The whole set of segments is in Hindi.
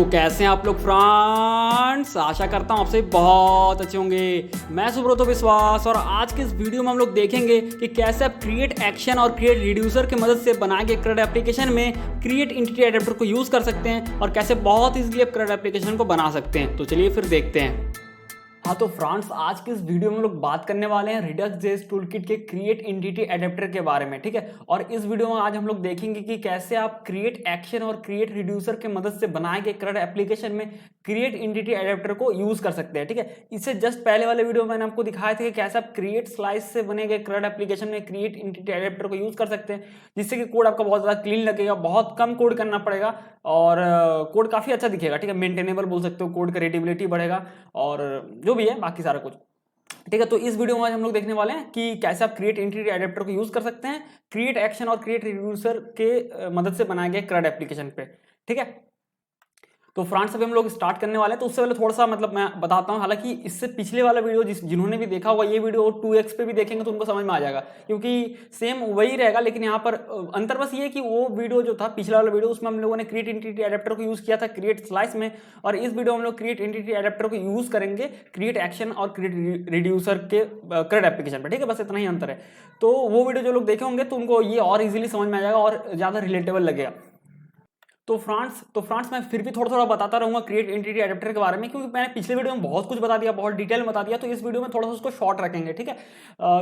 तो कैसे हैं आप लोग फ्रेंड्स। आशा करता हूँ आपसे बहुत अच्छे होंगे। मैं सुब्रतो विश्वास और आज के इस वीडियो में हम लोग देखेंगे कि कैसे आप क्रिएट एक्शन और क्रिएट रिड्यूसर की मदद से बनाए गए CRUD एप्लीकेशन में क्रिएट एंटिटी एडेप्टर को यूज़ कर सकते हैं और कैसे बहुत ईजिली आप CRUD एप्लीकेशन को बना सकते हैं। तो चलिए फिर देखते हैं। हाँ तो फ्रेंड्स, आज की इस वीडियो में हम लोग बात करने वाले हैं Redux.js टूलकिट के क्रिएट एंटिटी एडेप्टर के बारे में, ठीक है। और इस वीडियो में आज हम लोग देखेंगे कि कैसे आप क्रिएट एक्शन और क्रिएट रिड्यूसर के मदद से बनाए गए CRUD एप्लीकेशन में क्रिएट एंटिटी एडेप्टर को यूज कर सकते हैं, ठीक है। इससे जस्ट पहले वाले वीडियो में मैंने आपको दिखाया था कि कैसे आप क्रिएट स्लाइस से बने गए CRUD एप्लीकेशन में क्रिएट एंटिटी एडेप्टर को यूज कर सकते हैं, जिससे कि कोड आपका बहुत ज्यादा क्लीन लगेगा, बहुत कम कोड करना पड़ेगा और कोड काफी अच्छा दिखेगा, ठीक है। मेंटेनेबल बोल सकते हो, कोड का रीडेबिलिटी बढ़ेगा और जो भी है बाकी सारा कुछ, ठीक है। तो इस वीडियो में आज हम लोग देखने वाले हैं कि कैसे आप क्रिएट एंटिटी एडेप्टर को यूज कर सकते हैं क्रिएट एक्शन और क्रिएट रिड्यूसर के मदद से बनाए गए CRUD एप्लीकेशन पे, ठीक है। तो फ्रेंड्स अभी हम लोग स्टार्ट करने वाले हैं, तो उससे पहले थोड़ा सा मैं बताता हूँ। हालांकि इससे पिछले वाला वीडियो जिन्होंने भी देखा होगा ये वीडियो 2x पे भी देखेंगे तो उनको समझ में आ जाएगा, क्योंकि सेम वही रहेगा, लेकिन यहाँ पर अंतर बस ये है कि वो वीडियो जो था पिछला वाला वीडियो उसमें हम लोगों ने क्रिएट एंटिटी एडेप्टर को यूज किया था क्रिएट स्लाइस में, और इस वीडियो में हम लोग क्रिएट एंटिटी एडेप्टर को यूज करेंगे क्रिएट एक्शन और क्रिएट रिड्यूसर के CRUD एप्लीकेशन पर, ठीक है। बस इतना ही अंतर है। तो वो वीडियो जो लोग देखे होंगे तो उनको ये और इजीली समझ में आ जाएगा और ज्यादा रिलेटेबल लगेगा। तो फ्रेंड्स मैं फिर भी थोड़ा थोड़ा बताता रहूंगा क्रिएट एंटिटी एडेप्टर के बारे में, क्योंकि मैंने पिछले वीडियो में बहुत कुछ बता दिया, बहुत डिटेल में बता दिया, तो इस वीडियो में थोड़ा सा उसको शॉर्ट रखेंगे, ठीक है।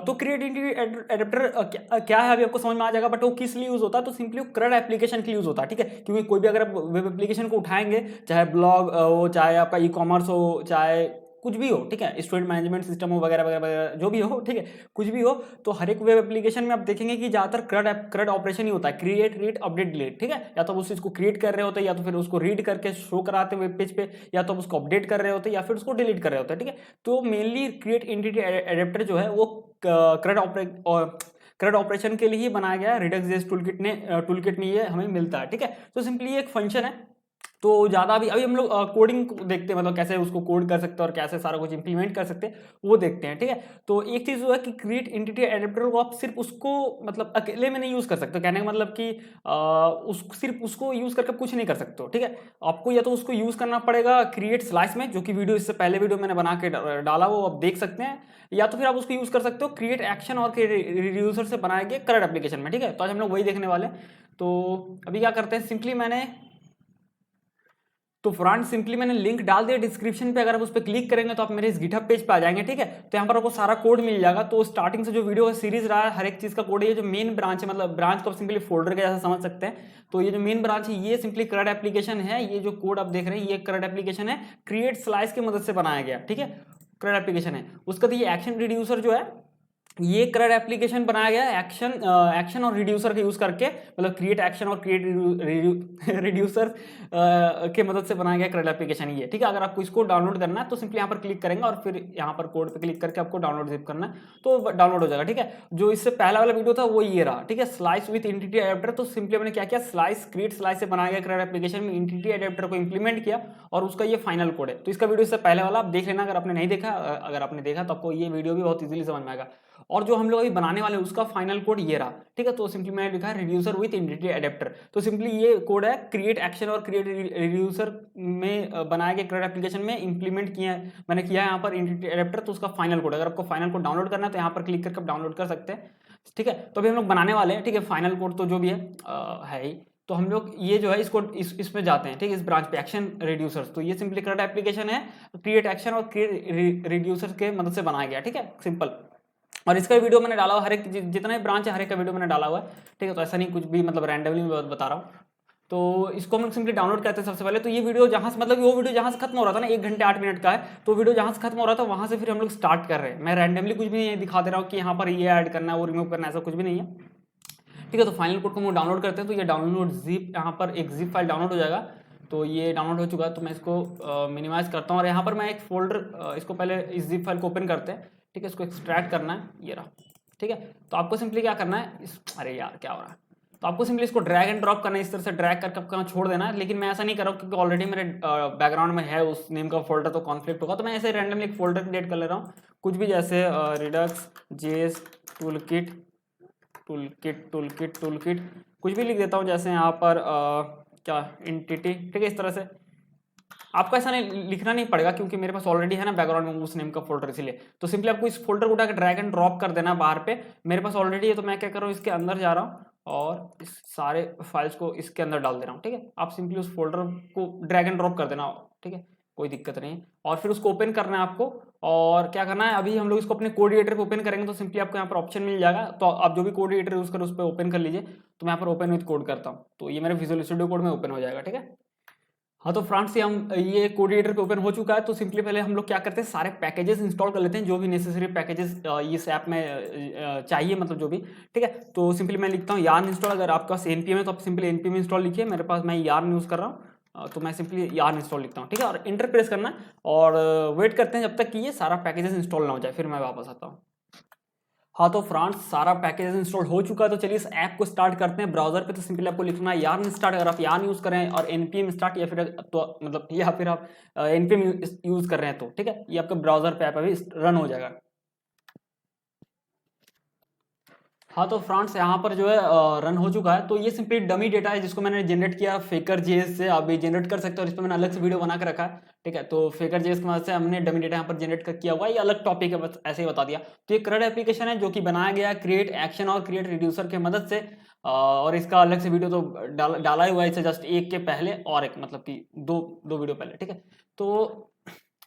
तो क्रिएट एंटिटी एडेप्टर क्या है अभी आपको समझ में आ जाएगा, बट वो किस लिए यूज होता है, तो सिंपली CRUD एप्लीकेशन के लिए यूज होता है, ठीक है। क्योंकि कोई भी अगर आप वेब एप्लीकेशन को उठाएंगे, चाहे ब्लॉग हो, चाहे आपका ई-कॉमर्स हो, चाहे कुछ भी हो, ठीक है, स्टूडेंट मैनेजमेंट सिस्टम हो, वगैरह वगैरह वगैरह जो भी हो, ठीक है, कुछ भी हो, तो हर एक वेब एप्लीकेशन में आप देखेंगे कि ज्यादातर CRUD ऑपरेशन ही होता है, क्रिएट रीड अपडेट डिलीट, ठीक है। या तो उस चीज को क्रिएट कर रहे होते हैं, या तो फिर उसको रीड करके शो कराते हैं वेब पेज पे, या तो उसको अपडेट कर रहे होते हैं, या फिर उसको डिलीट कर रहे होते हैं, ठीक है। तो मेनली क्रिएट एंटिटी एडेप्टर जो है वो CRUD ऑपरेशन के लिए ही बनाया गया है। Redux.js टूलकिट में ये हमें मिलता है, ठीक है। तो सिंपली एक फंक्शन है। तो ज्यादा अभी हम लोग कोडिंग देखते हैं, मतलब कैसे उसको कोड कर सकते हैं और कैसे सारा कुछ इंप्लीमेंट कर सकते हैं वो देखते हैं, ठीक है। तो एक चीज जो है कि क्रिएट एंटिटी एडेप्टर को आप सिर्फ उसको मतलब अकेले में नहीं यूज कर सकते, कहने का मतलब कि सिर्फ उसको यूज करके कुछ नहीं कर सकते हो, ठीक है। आपको या तो उसको यूज करना पड़ेगा क्रिएट स्लाइस में, जो कि वीडियो इससे पहले वीडियो मैंने बना के डाला वो आप देख सकते हैं, या तो फिर आप उसको यूज कर सकते हो क्रिएट एक्शन और रिड्यूसर से बनाए गए CRUD एप्लीकेशन में, ठीक है। तो आज हम लोग वही देखने वाले हैं। तो अभी क्या करते हैं, सिंपली मैंने लिंक डाल दिया डिस्क्रिप्शन पे, अगर आप उस पर क्लिक करेंगे तो आप मेरे इस गिटहब पेज पे आ जाएंगे, ठीक है। तो यहाँ पर आपको सारा कोड मिल जाएगा। तो स्टार्टिंग से जो वीडियो सीरीज रहा है हर एक चीज का कोड, ये जो मेन ब्रांच है, मतलब ब्रांच को आप सिंपली फोल्डर के जैसा समझ सकते हैं। तो ये जो मेन ब्रांच है ये सिंपली CRUD एप्लीकेशन है, ये जो कोड आप देख रहे हैं ये CRUD एप्लीकेशन है, क्रिएट स्लाइस की मदद से बनाया गया, ठीक है, CRUD एप्लीकेशन है। उसका तो ये एक्शन रिड्यूसर जो है ये CRUD एप्लीकेशन बनाया गया है एक्शन और रिड्यूसर का यूज करके, मतलब क्रिएट एक्शन और क्रिएट रिड्यूसर के मदद से बनाया गया CRUD एप्लीकेशन ये, ठीक है। अगर आपको इसको डाउनलोड करना है तो सिंपली यहाँ पर क्लिक करेंगे और फिर यहाँ पर कोड पे क्लिक करके आपको डाउनलोड जिप करना है तो डाउनलोड हो जाएगा, ठीक है। जो इससे पहला वाला वीडियो था वो ये रहा, ठीक है, स्लाइस विद एंटिटी एडेप्टर। तो सिंपली मैंने क्या किया, क्रिएट स्लाइस से बनाया गया CRUD एप्लीकेशन में एंटिटी एडेप्टर को इंप्लीमेंट किया और उसका ये फाइनल कोड है। तो इसका वीडियो इससे पहले वाला आप देख लेना अगर आपने नहीं देखा, अगर आपने देखा तो आपको ये वीडियो भी बहुत इजीली समझ में आएगा। और जो हम लोग अभी बनाने वाले हैं उसका फाइनल कोड ये रहा, ठीक है। तो सिंपली मैंने लिखा है रिड्यूसर विद एंटिटी एडेप्टर। तो सिंपली ये कोड है क्रिएट एक्शन और क्रिएट रिड्यूसर में बनाए गए CRUD एप्लीकेशन में इंप्लीमेंट किया है मैंने किया है यहाँ पर एंटिटी एडेप्टर। तो उसका फाइनल कोड, अगर आपको फाइनल कोड डाउनलोड करना है तो यहाँ पर क्लिक करके आप डाउनलोड कर सकते हैं, ठीक है। तो अभी हम लोग बनाने वाले हैं, ठीक है, फाइनल कोड तो जो भी है ही। तो हम लोग ये जो है इसको इसमें जाते हैं, ठीक है, इस ब्रांच पे एक्शन रिड्यूसर्स। तो ये सिंपली CRUD एप्लीकेशन है क्रिएट एक्शन और क्रिएट रिड्यूसर के मदद से बनाया गया, ठीक है, सिंपल। और इसका वीडियो मैंने डाला हुआ हर एक जितना भी ब्रांच है हर एक का वीडियो मैंने डाला हुआ है, ठीक है। तो ऐसा नहीं कुछ भी मतलब रैंडमली मैं बता रहा हूँ। तो इसको हम सिंपली डाउनलोड करते हैं सबसे पहले। तो ये वीडियो जहाँ से मतलब वो वीडियो जहाँ से खत्म हो रहा था ना 1 घंटे 8 मिनट का है, तो वीडियो जहाँ से खत्म हो रहा था वहाँ से फिर हम लोग स्टार्ट कर रहे हैं। मैं रैंडमली कुछ भी नहीं दिखा दे रहा हूँ कि यहाँ पर ये ऐड करना है वो रिमूव करना है, ऐसा कुछ भी नहीं है, ठीक है। तो फाइनल कोड को हम डाउनलोड करते हैं। तो ये डाउनलोड जिप, यहाँ पर एक जिप फाइल डाउनलोड हो जाएगा। तो ये डाउनलोड हो चुका है, तो मैं इसको मिनिमाइज करता हूँ और यहाँ पर मैं एक फोल्डर, इसको पहले इस जिप फाइल को ओपन करते हैं, ठीक है। इसको एक्सट्रैक्ट करना है, ये रहा, ठीक है। तो आपको सिंपली क्या करना है, अरे यार क्या हो रहा है, तो आपको सिंपली इसको ड्रैग एंड ड्रॉप करना है, इस तरह से ड्रैग करके आपको छोड़ देना है। लेकिन मैं ऐसा नहीं कर रहा हूँ क्योंकि ऑलरेडी मेरे बैकग्राउंड में है उस नेम का फोल्डर, तो कॉन्फ्लिक्ट होगा। तो मैं ऐसे रैंडमली एक फोल्डर क्रिएट कर ले रहा हूँ, कुछ भी, जैसे Redux.js टूलकिट कुछ भी लिख देता हूँ, जैसे यहाँ पर क्या एंटिटी, ठीक है, इस तरह से आपको ऐसा नहीं लिखना नहीं पड़ेगा क्योंकि मेरे पास ऑलरेडी है ना बैकग्राउंड में उस नेम का फोल्डर, इसलिए तो सिंपली आपको इस फोल्डर को उठा के ड्रैग एंड ड्रॉप कर देना बाहर पे। मेरे पास ऑलरेडी है तो मैं क्या कर रहा हूँ, इसके अंदर जा रहा हूँ और इस सारे फाइल्स को इसके अंदर डाल दे रहा हूँ। ठीक है, आप सिंपली उस फोल्डर को ड्रैग एंड ड्रॉप कर देना। ठीक है, कोई दिक्कत नहीं है। और फिर उसको ओपन करना है आपको, और क्या करना है, अभी हम लोग इसको अपने कोड एडिटर पे ओपन करेंगे तो सिंपली आपको यहाँ पर ऑप्शन मिल जाएगा, तो आप जो भी कोड एडिटर यूज करो उस पर ओपन कर लीजिए। तो मैं यहाँ पर ओपन विद कोड करता हूँ तो ये मेरे विजुअल स्टूडियो कोड में ओपन हो जाएगा। ठीक है, हाँ तो फ्रेंड्स ये कोड एडिटर पे ओपन हो चुका है। तो सिंपली पहले हम लोग क्या करते हैं, सारे पैकेजेस इंस्टॉल कर लेते हैं, जो भी नेसेसरी पैकेजेस इस ऐप में चाहिए, मतलब जो भी। ठीक है, तो सिंपली मैं लिखता हूँ यार्न इंस्टॉल। अगर आपके पास एनपीएम है तो आप सिंपली एनपीएम इंस्टॉल लिखिए। मेरे पास, मैं यार्न यूज़ कर रहा हूँ तो मैं सिंपली यार्न इंस्टॉल लिखता हूँ। ठीक है, और इंटर प्रेस करना है और वेट करते हैं जब तक कि ये सारा पैकेजेस इंस्टॉल ना हो जाए, फिर मैं वापस आता हूँ। हाँ तो फ्रेंड्स सारा पैकेज इंस्टॉल हो चुका है, तो चलिए इस ऐप को स्टार्ट करते हैं ब्राउजर पे। तो सिंपली आपको लिखना है यार्न स्टार्ट। अगर आप यार्न यूज करें और npm स्टार्ट या फिर तो मतलब या फिर आप npm यूज कर रहे हैं तो ठीक है, ये आपका ब्राउजर पे ऐप अभी रन हो जाएगा। हाँ तो फ्रेंड्स यहाँ पर जो है रन हो चुका है। तो ये सिंपली डमी डेटा है जिसको मैंने जनरेट किया फेकर जेएस से। आप भी जनरेट कर सकते हो और इस पर मैंने अलग से वीडियो बना के रखा है। ठीक है, तो फेकर जेएस की मदद से हमने डमी डेटा यहाँ पर जनरेट किया हुआ है। ये अलग टॉपिक है, बस ऐसे ही बता दिया। तो ये करंट एप्लीकेशन है जो कि बनाया गया क्रिएट एक्शन और क्रिएट रिड्यूसर की मदद से, और इसका अलग से वीडियो तो डाला ही हुआ है, इसे जस्ट एक के पहले और एक मतलब कि दो वीडियो पहले। ठीक है, तो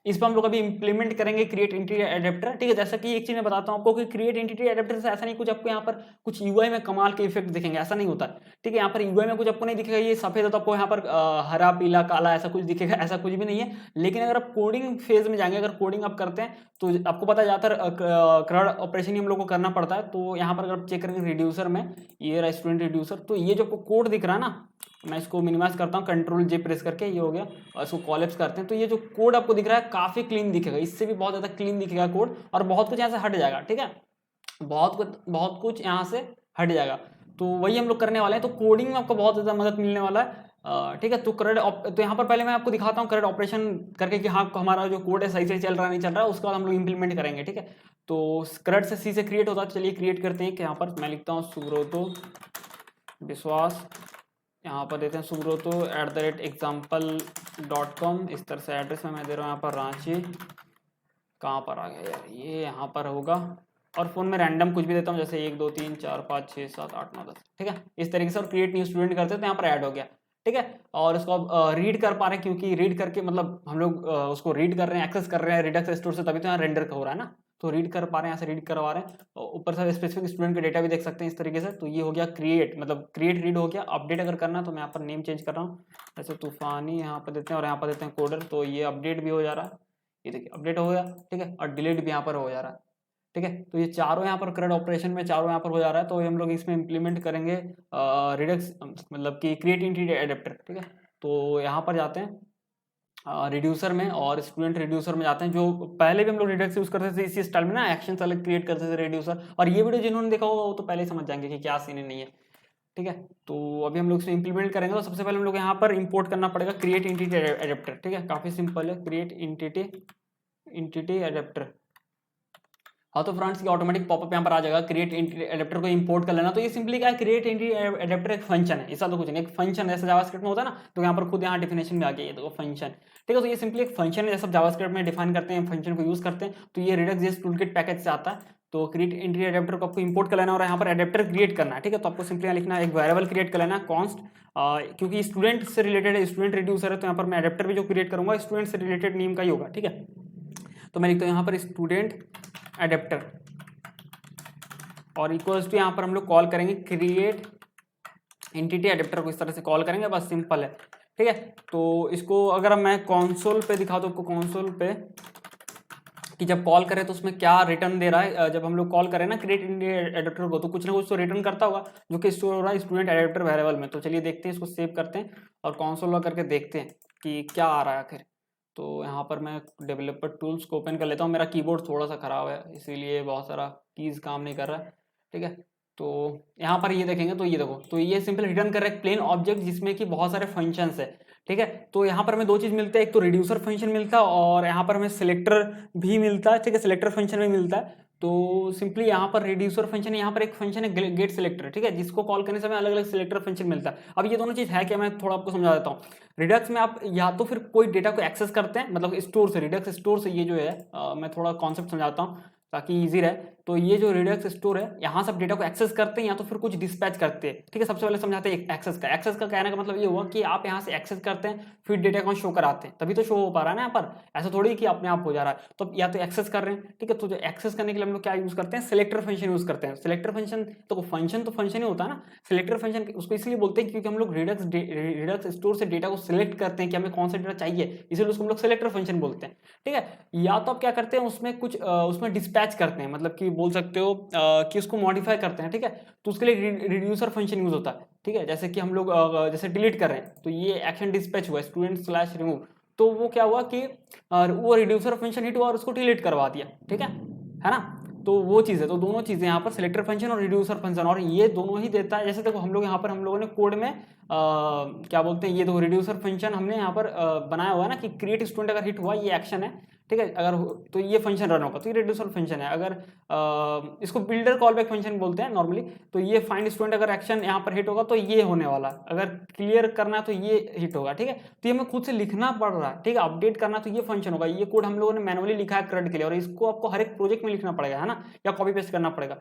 इस पर हम लोग अभी इंप्लीमेंट करेंगे क्रिएट एंटिटी एडेप्टर। ठीक है, जैसा कि एक चीज मैं बताता हूँ आपको कि क्रिएट एंटिटी एडेप्टर से ऐसा नहीं कुछ आपको यहाँ पर कुछ यूआई में कमाल के इफेक्ट दिखेंगे, ऐसा नहीं होता है। ठीक है, यहाँ पर यूआई में कुछ आपको नहीं दिखेगा, ये सफेद है तो आपको यहाँ पर हरा पीला काला ऐसा कुछ दिखेगा, ऐसा कुछ भी नहीं है। लेकिन अगर आप कोडिंग फेज में जाएंगे, अगर कोडिंग आप करते हैं तो आपको पता जाता है क्रड ऑपरेशन ही हम लोग को करना पड़ता है। तो यहाँ पर अगर आप चेक करेंगे रिड्यूसर में, ये रहा स्टूडेंट रिड्यूसर, तो ये जो आपको कोड दिख रहा है ना, मैं इसको मिनिमाइज करता हूँ कंट्रोल जे प्रेस करके, ये हो गया, और इसको कॉलेप्स करते हैं। तो ये जो कोड आपको दिख रहा है काफी क्लीन दिखेगा, इससे भी बहुत ज्यादा क्लीन दिखेगा कोड, और बहुत कुछ यहाँ से हट जाएगा। ठीक है, बहुत कुछ यहाँ से हट जाएगा। तो वही हम लोग करने वाले हैं। तो कोडिंग में आपको बहुत ज्यादा मदद मिलने वाला है। ठीक है, तो यहाँ पर पहले मैं आपको दिखाता हूँ करंट ऑपरेशन करके कि हाँ हमारा जो कोड है सही से चल रहा है नहीं चल रहा है, उसके बाद हम लोग इंप्लीमेंट करेंगे। ठीक है, तो करंट से सी से क्रिएट होता है, चलिए क्रिएट करते हैं। कि यहाँ पर मैं लिखता हूँ सुब्रतो विश्वास, यहाँ पर देते हैं सुब्रतो @example.com, इस तरह से एड्रेस में मैं दे रहा हूँ यहाँ पर रांची, कहाँ पर आ गया यार, ये यहाँ पर होगा। और फोन में रैंडम कुछ भी देता हूँ, जैसे 1 2 3 4 5 6 7 8 9 10। ठीक है, इस तरीके से और क्रिएट न्यू स्टूडेंट करते हैं तो यहाँ पर ऐड हो गया। ठीक है, और इसको अब रीड कर पा रहे हैं क्योंकि रीड करके मतलब हम लोग उसको रीड कर रहे हैं, एक्सेस कर रहे हैं रिडक्स स्टोर से, तभी तो यहाँ रेंडर हो रहा है ना। तो रीड कर पा रहे हैं, यहाँ से रीड करवा रहे हैं। ऊपर से स्पेसिफिक स्टूडेंट के डेटा भी देख सकते हैं इस तरीके से। तो ये हो गया क्रिएट, मतलब क्रिएट रीड हो गया। अपडेट अगर करना है तो मैं यहाँ पर नेम चेंज कर रहा हूँ, जैसे तूफानी यहाँ पर देते हैं और यहाँ पर देते हैं कोडर। तो ये अपडेट भी हो जा रहा है, ये देखिए अपडेट हो गया। ठीक है, और डिलीट भी यहाँ पर हो जा रहा है। ठीक है, तो ये चारों यहाँ पर करंट ऑपरेशन में चारों यहाँ पर हो जा रहा है। तो हम लोग इसमें इंप्लीमेंट करेंगे रिडक्स मतलब कि क्रिएट एंटिटी एडेप्टर। ठीक है, तो यहाँ पर जाते हैं रिड्यूसर में और स्टूडेंट रिड्यूसर में जाते हैं। जो पहले भी हम लोग रिडक्स यूज करते थे इसी स्टाइल में ना, एक्शन अलग क्रिएट करते थे रिड्यूसर। और ये वीडियो जिन्होंने देखा होगा वो तो पहले ही समझ जाएंगे कि क्या सीन है नहीं है। ठीक है, तो अभी हम लोग इसमें इंप्लीमेंट करेंगे। तो सबसे पहले हम लोग यहाँ पर इंपोर्ट करना पड़ेगा क्रिएट एंटिटी एडेप्टर। ठीक है, काफी सिंपल है, क्रिएट एंटिटी एडेप्टर। हाँ तो फ्रेंड्स ये ऑटोमेटिक पॉपअप यहाँ पर आ जाएगा, क्रिएट एंटिटी एडेप्टर को इंपोर्ट कर लेना। तो ये सिंपली क्या है, क्रिएट एंटिटी एडेप्टर एक फंक्शन है, ऐसा तो कुछ नहीं, एक फंक्शन जैसे जावास्क्रिप्ट में होता है ना, तो यहाँ पर खुद यहाँ डिफिनेशन में आ गया ये तो फंक्शन। ठीक है, तो ये सिंपली एक फंक्शन है, जैसे जावास्क्रिप्ट में डिफाइन करते हैं फंक्शन को यूज करते हैं। तो ये रिडक्स जेएस टूलकिट पैकेज से आता है। तो क्रिएट एंटिटी एडेप्टर को आपको इंपोर्ट कर लेना और यहाँ पर एडेप्टर क्रिएट करना है। ठीक है, तो आपको सिंपली लिखना है एक वेरिएबल क्रिएट कर लेना कॉन्स्ट, क्योंकि स्टूडेंट से रिलेटेड है, स्टूडेंट रिड्यूसर है, तो यहाँ पर मैं एडेप्टर भी जो क्रिएट करूंगा स्टूडेंट से रिलेटेड नेम का ही होगा। ठीक है, तो मैं लिखता हूँ यहाँ पर स्टूडेंट एडेप्टर और इक्वल्स टू यहाँ पर हम लोग कॉल करेंगे क्रिएट एंटिटी एडेप्टर को, इस तरह से कॉल करेंगे, बस सिंपल है। ठीक है, तो इसको अगर मैं कंसोल पे दिखा दूँ आपको, कंसोल पे कि जब कॉल करें तो उसमें क्या रिटर्न दे रहा है। जब हम लोग कॉल करें ना क्रिएट एंटिटी एडेप्टर को, तो कुछ ना कुछ तो रिटर्न करता होगा जो कि स्टोर हो रहा है स्टूडेंट एडेप्टर वेरिएबल में। तो चलिए देखते हैं, इसको सेव करते हैं और कंसोल करके देखते हैं कि क्या आ रहा है आखिर। तो यहाँ पर मैं डेवलपर टूल्स को ओपन कर लेता हूँ। मेरा कीबोर्ड थोड़ा सा खराब है इसीलिए बहुत सारा कीज काम नहीं कर रहा है। ठीक है, तो यहाँ पर ये देखेंगे तो ये देखो, तो ये सिंपल रिटर्न कर रहा है प्लेन ऑब्जेक्ट जिसमें कि बहुत सारे फंक्शंस है। ठीक है, तो यहाँ पर हमें दो चीज मिलता है, एक तो रिड्यूसर फंक्शन मिलता है और यहाँ पर हमें सिलेक्टर भी मिलता है। ठीक है, सिलेक्टर फंक्शन भी मिलता है। तो सिंपली यहाँ पर रिड्यूसर फंक्शन है, यहाँ पर एक फंक्शन है गेट सिलेक्टर, ठीक है, जिसको कॉल करने से हमें अलग अलग सिलेक्टर फंक्शन मिलता है। अब ये दोनों चीज़ है क्या, मैं थोड़ा आपको समझा देता हूँ। रिडक्स में आप या तो फिर कोई डेटा को एक्सेस करते हैं, मतलब स्टोर से, रिडक्स स्टोर से, ये जो है मैं थोड़ा कॉन्सेप्ट समझाता हूँ ताकि ईजी रहे। तो ये जो रिडक्स स्टोर है, यहाँ सब डेटा को एक्सेस करते हैं या तो फिर कुछ डिस्पैच करते हैं, ठीक है। सबसे पहले समझाते हैं एक्सेस का। एक्सेस का कहने का मतलब ये हुआ कि आप यहाँ से एक्सेस करते हैं, फिर डेटा को शो कराते हैं, तभी तो शो हो पा रहा है ना यहाँ पर, ऐसा थोड़ी कि अपने आप हो जा रहा है। तो या तो एक्सेस कर रहे हैं, ठीक है। तो जो एक्सेस करने के लिए हम लोग क्या यूज करते हैं, सिलेक्टर फंक्शन यूज करते हैं। सिलेक्टर फंक्शन तो फंक्शन ही होता है ना। सिलेक्टर फंक्शन उसको इसलिए बोलते हैं क्योंकि हम लोग रिडक्स स्टोर से डेटा को सिलेक्ट करते हैं कि हमें कौन सा डेटा चाहिए, इसलिए उसको हम लोग सिलेक्टर फंक्शन बोलते हैं, ठीक है। या तो आप क्या करते हैं, उसमें कुछ उसमें डिस्पैच करते हैं, मतलब कि बोल सकते हो कि उसको मॉडिफाई करते हैं, ठीक है। तो उसके लिए रिड्यूसर फंक्शन यूज होता है, ठीक है। जैसे कि हम लोग जैसे डिलीट कर रहे हैं, तो ये एक्शन डिस्पैच हुआ स्टूडेंट स्लैश रिमूव, तो वो क्या हुआ कि वो रिड्यूसर फंक्शन हिट हुआ और उसको डिलीट करवा दिया, ठीक है ना। तो वो चीज़ है। तो दोनों चीज़ें यहाँ पर सिलेक्टर फंक्शन और रिड्यूसर फंक्शन, और ये दोनों ही देता है। जैसे देखो हम लोग यहाँ पर हम लोगों ने कोड में क्या बोलते हैं, ये देखो रिड्यूसर फंक्शन हमने यहाँ पर बनाया हुआ है ना कि क्रिएट स्टूडेंट अगर हिट हुआ, ये एक्शन है, ठीक है। अगर तो ये फंक्शन रन होगा, तो ये रिड्यूसर फंक्शन है। अगर इसको बिल्डर कॉलबैक फंक्शन बोलते हैं नॉर्मली। तो ये फाइंड स्टूडेंट अगर एक्शन यहाँ पर हिट होगा तो ये होने वाला, अगर क्लियर करना है तो ये हिट होगा, ठीक है। तो ये हमें खुद से लिखना पड़ रहा है, ठीक है। अपडेट करना तो ये फंक्शन होगा। ये कोड हम लोगों ने मैनुअली लिखा है CRUD के लिए, और इसको आपको हर एक प्रोजेक्ट में लिखना पड़ेगा, है ना, या कॉपी पेस्ट करना पड़ेगा।